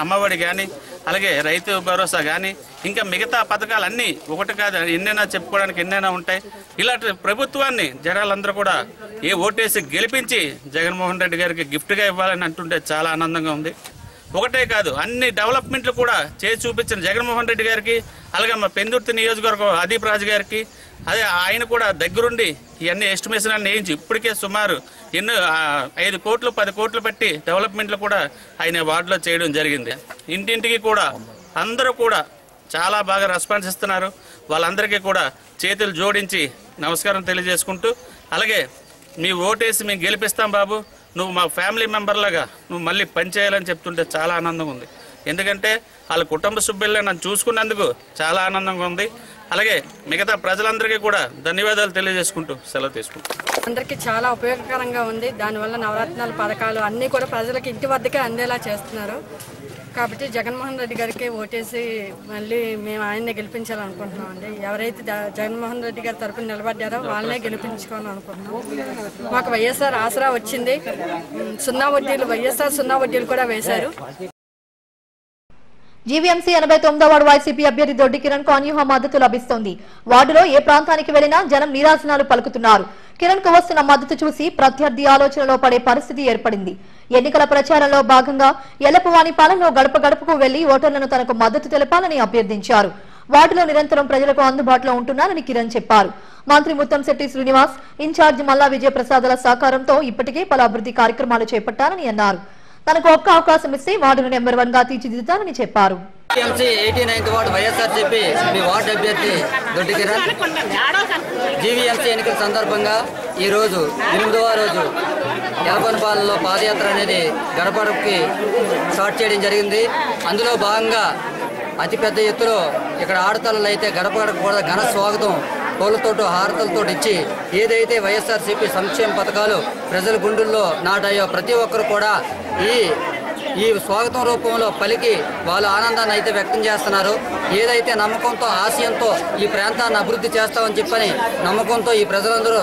అమ్మఒడి కానీ, అలాగే రైతు భరోసా కానీ, ఇంకా మిగతా పథకాలన్నీ ఒకటి కాదు ఎన్నైనా చెప్పుకోవడానికి ఎన్నైనా ఉంటాయి. ఇలాంటి ప్రభుత్వాన్ని జనాలందరూ కూడా ఓటేసి గెలిపించి జగన్మోహన్ రెడ్డి గారికి గిఫ్ట్గా ఇవ్వాలని అంటుంటే చాలా ఆనందంగా ఉంది. ఒకటే కాదు, అన్ని డెవలప్మెంట్లు కూడా చేసి చూపించిన జగన్మోహన్ రెడ్డి గారికి, అలాగే మా పెందుర్తి నియోజకవర్గం అదీప్ రాజు గారికి, అదే ఆయన కూడా దగ్గరుండి ఇవన్నీ ఎస్టిమేషన్ అన్ని వేయించి ఇప్పటికే సుమారు 5 కోట్లు 10 కోట్లు పెట్టి డెవలప్మెంట్లు కూడా ఆయన వార్డులో చేయడం జరిగింది. ఇంటింటికి కూడా అందరూ కూడా చాలా బాగా రెస్పాన్స్ ఇస్తున్నారు. వాళ్ళందరికీ కూడా చేతులు జోడించి నమస్కారం తెలియజేసుకుంటూ, అలాగే మీ ఓటేసి మేము గెలిపిస్తాం బాబు, నువ్వు మా ఫ్యామిలీ మెంబర్ లాగా నువ్వు మళ్ళీ పనిచేయాలని చెప్తుంటే చాలా ఆనందంగా ఉంది. ఎందుకంటే వాళ్ళ కుటుంబ సభ్యుల్లో నన్ను చూసుకున్నందుకు చాలా ఆనందంగా ఉంది. అలాగే మిగతా ప్రజలందరికీ కూడా ధన్యవాదాలు తెలియజేసుకుంటూ సెలవు తీసుకుంటాం. అందరికీ చాలా ఉపయోగకరంగా ఉంది. దానివల్ల నవరత్నాల పథకాలు అన్నీ కూడా ప్రజలకు ఇంటి వద్దకే అందేలా చేస్తున్నారు. కాబట్టి జగన్మోహన్ రెడ్డి గారికి ఓటేసి మళ్ళీ మేము ఆయన్నే గెలిపించాలనుకుంటున్నాం అండి. ఎవరైతే జగన్మోహన్ రెడ్డి గారి తరపున నిలబడ్డారో వాళ్ళనే గెలిపించుకోవాలని అనుకుంటున్నాం. మాకు వైఎస్ఆర్ ఆసరా వచ్చింది. 0 వడ్డీలు, వైఎస్ఆర్ 0 వడ్డీలు కూడా వేశారు. జీవీఎంసీ 89వ వార్డు వైసీపీ అభ్యర్థి దొడ్డి కిరణ్ కు అనూహ్య మద్దతు లభిస్తోంది. వార్డులో ఏ ప్రాంతానికి వెళ్లినా జనం నీరాజనాలు పలుకుతున్నారు. కిరణ్ కు వస్తున్న మద్దతు చూసి ప్రత్యర్థి ఆలోచనలో పడే పరిస్థితి ఏర్పడింది. ఎన్నికల ప్రచారంలో భాగంగా ఎల్లపవానిపాలెంలో గడప గడపకు వెళ్లి ఓటర్లను తనకు మద్దతు తెలపాలని అభ్యర్థించారు. వార్డులో నిరంతరం ప్రజలకు అందుబాటులో ఉంటున్నారని కిరణ్ చెప్పారు. మంత్రి ముత్తంశెట్టి శ్రీనివాస్, ఇన్ఛార్జి మల్లా విజయప్రసాద్ల సహకారంతో ఇప్పటికే పలు అభివృద్ధి కార్యక్రమాలు చేపట్టారని అన్నారు. తనకు ఒక్క అవకాశం ఇస్తే వార్డును నెంబర్ 1 గా తీర్చిదిద్దుతానని చెప్పారు. జీవీఎంసీ 89వ వార్డు వైఎస్ఆర్సీపీ మీ వార్డు అభ్యర్థి దొడ్డి కిరణ్. జీవీఎంసీ ఎన్నికల సందర్భంగా ఈరోజు 8వ రోజు ఎలపనపాలెంలో పాదయాత్ర అనేది గడపడకి స్టార్ట్ చేయడం జరిగింది. అందులో భాగంగా అతిపెద్ద ఎత్తులో ఇక్కడ ఆడతలు అయితే గడప గడప కూడా ఘన స్వాగతం పూలతోటో హారతలతో ఇచ్చి ఏదైతే వైఎస్ఆర్సీపీ సంక్షేమ పథకాలు ప్రజల గుండెల్లో నాటాయో ప్రతి ఒక్కరు కూడా ఈ ఈ స్వాగతం రూపంలో పలికి వాళ్ళు ఆనందాన్ని అయితే వ్యక్తం చేస్తున్నారు. ఏదైతే నమ్మకంతో ఆశయంతో ఈ ప్రాంతాన్ని అభివృద్ధి చేస్తామని చెప్పని నమ్మకంతో ఈ ప్రజలందరూ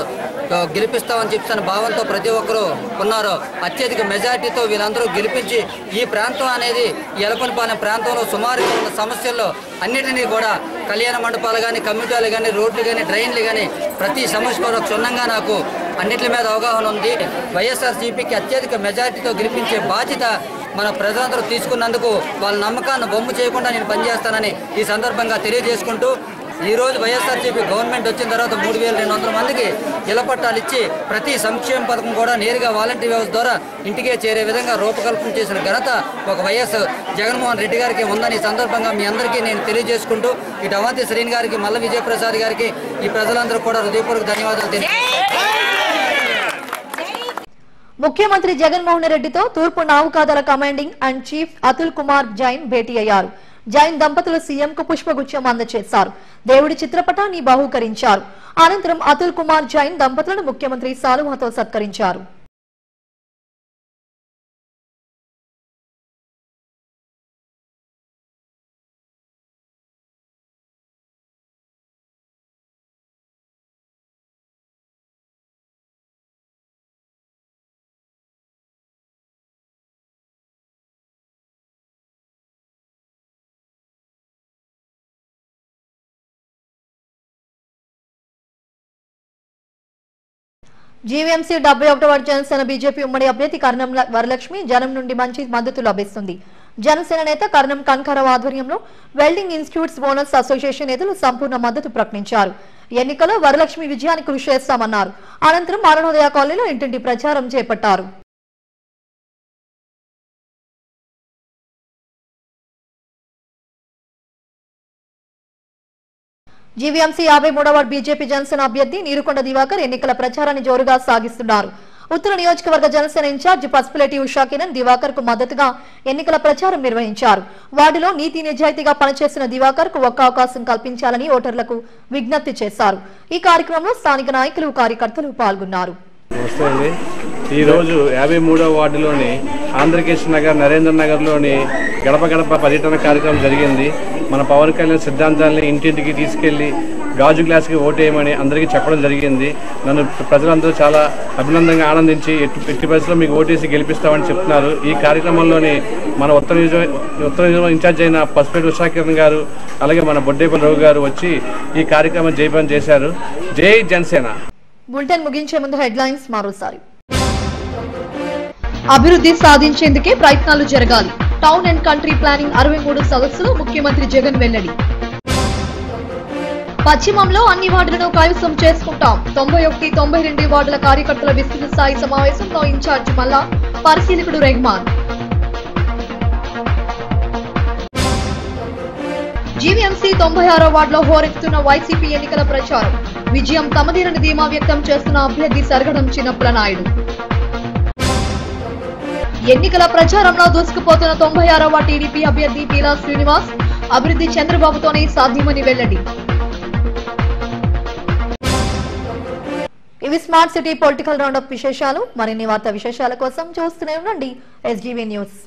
గెలిపిస్తామని చెప్పిన భావంతో ప్రతి ఒక్కరూ ఉన్నారో అత్యధిక మెజార్టీతో వీళ్ళందరూ గెలిపించి ఈ ప్రాంతం అనేది ఎలపనపాలెం ప్రాంతంలో సుమారుగా ఉన్న సమస్యల్లో అన్నిటినీ కూడా కళ్యాణ మండపాలు కానీ, కమ్యూనిటీలు కానీ, రోడ్లు కానీ, డ్రైన్లు కానీ ప్రతి సమస్య కూడా క్షుణ్ణంగా నాకు అన్నిటి మీద అవగాహన ఉంది. వైఎస్ఆర్సీపీకి అత్యధిక మెజార్టీతో గెలిపించే బాధ్యత మన ప్రజలందరూ తీసుకున్నందుకు వాళ్ళ నమ్మకాన్ని బొమ్మ చేయకుండా నేను పనిచేస్తానని ఈ సందర్భంగా తెలియజేసుకుంటూ ఈరోజు వైఎస్ఆర్సీపీ గవర్నమెంట్ వచ్చిన తర్వాత 3,200 మందికి ఇళ్ల పట్టాలు ఇచ్చి ప్రతి సంక్షేమ పథకం కూడా నేరుగా వాలంటీర్ వ్యవస్థ ద్వారా ఇంటికే చేరే విధంగా రూపకల్పన చేసిన ఘనత ఒక వైఎస్ జగన్మోహన్ రెడ్డి గారికి ఉందని ఈ సందర్భంగా మీ అందరికీ నేను తెలియజేసుకుంటూ ఇటు అవంతి శ్రీని గారికి, మల్ల విజయప్రసాద్ గారికి, ఈ ప్రజలందరూ కూడా హృదయపూర్వక ధన్యవాదాలు తెలియజేస్తున్నాను. ముఖ్యమంత్రి జగన్మోహన్ రెడ్డితో తూర్పు నౌకాదళ commanding and chief Atul Kumar Jain భేటీ అయ్యారు. జైన్ దంపతులు సీఎంకు పుష్పగుచ్చం అందజేశారు. దేవుడి చిత్రపటాన్ని బహూకరించారు. అనంతరం అతుల్ కుమార్ జైన్ దంపతులను ముఖ్యమంత్రి శాలువాతో సత్కరించారు. జీవీఎంసీ 71వ జనసేన బీజేపీ ఉమ్మడి అభ్యర్థి కర్ణం వరలక్ష్మి జనం నుండి మంచి మద్దతు లభిస్తుంది. జనసేన నేత కర్ణం కనకారావు ఆధ్వర్యంలో వెల్డింగ్ ఇన్స్టిట్యూట్స్ ఓనర్స్ అసోసియేషన్ నేతలు సంపూర్ణ మద్దతు ప్రకటించారు. ఎన్నికల్లో వరలక్ష్మి విజయానికి కృషి చేస్తామన్నారు. అనంతరం అరుణోదయ కాలనీలో ఇంటింటి ప్రచారం చేపట్టారు. జీవీఎంసీ 53వ బీజేపీ జనసేన అభ్యర్థి నీరుకొండ దివాకర్ ఎన్నికల ప్రచారాన్ని జోరుగా సాగిస్తున్నారు. ఉత్తర నియోజకవర్గ జనసేన ఇన్ఛార్జ్ పసుపులేటి ఉషా కిరణ్ దివాకర్ కు మద్దతుగా ఎన్నికల ప్రచారం నిర్వహించారు. వార్డులో నీతి నిజాయితీగా పనిచేసిన దివాకర్ కు ఒక్క అవకాశం కల్పించాలని ఓటర్లకు విజ్ఞప్తి చేశారు. ఈ కార్యక్రమంలో స్థానిక నాయకులు, కార్యకర్తలు పాల్గొన్నారు. నమస్తే అండి. ఈరోజు 53వ వార్డులోని ఆంధ్రకేశ్ నగర్, నరేంద్ర నగర్లోని గడప గడప పర్యటన కార్యక్రమం జరిగింది. మన పవన్ కళ్యాణ్ సిద్ధాంతాలని ఇంటింటికి తీసుకెళ్లి గాజు గ్లాస్కి ఓటేయమని అందరికీ చెప్పడం జరిగింది. నన్ను ప్రజలందరూ చాలా అభినందంగా ఆనందించి ఎట్టి పరిస్థితుల్లో మీకు ఓటేసి గెలిపిస్తామని చెప్తున్నారు. ఈ కార్యక్రమంలోని మన ఉత్తర నియోజకవర్గం ఇన్ఛార్జ్ అయిన పసుపేటి ఉషా కిరణ్ గారు, అలాగే మన బొడ్డేపల్లి రావు గారు వచ్చి ఈ కార్యక్రమం జయప్రదం చేశారు. జై జనసేన. బులెటిన్ ముగించే ముందు హెడ్లైన్స్ మరోసారి. అభివృద్ధి సాధించేందుకే ప్రయత్నాలు జరగాలి. టౌన్ అండ్ కంట్రీ ప్లానింగ్ 63 సదస్సులో ముఖ్యమంత్రి జగన్ వెల్లడి. పశ్చిమంలో అన్ని వార్డులను కైవసం చేసుకుంటాం. 91, 92 వార్డుల కార్యకర్తల విస్తృత స్థాయి సమావేశంలో ఇన్ఛార్జ్ మల్లా, పరిశీలకుడు రెహమాన్. జీవీఎంసీ 96వ వార్డులో హోరెత్తుతున్న వైసీపీ ఎన్నికల ప్రచారం. విజయం తమదేనని ధీమా వ్యక్తం చేస్తున్న అభ్యర్థి సరగడం చిన్నప్పల నాయుడు. ఎన్నికల ప్రచారంలో దూసుకుపోతున్న 96వ టీడీపీ అభ్యర్థి పీలా శ్రీనివాస్. అభివృద్ధి చంద్రబాబుతోనే సాధ్యమని వెల్లడి. ఇవి స్మార్ట్ సిటీ పొలిటికల్ రౌండప్ విశేషాలు. మరిన్ని వార్తా విశేషాల కోసం చూస్తూనే ఉండండి SGV న్యూస్.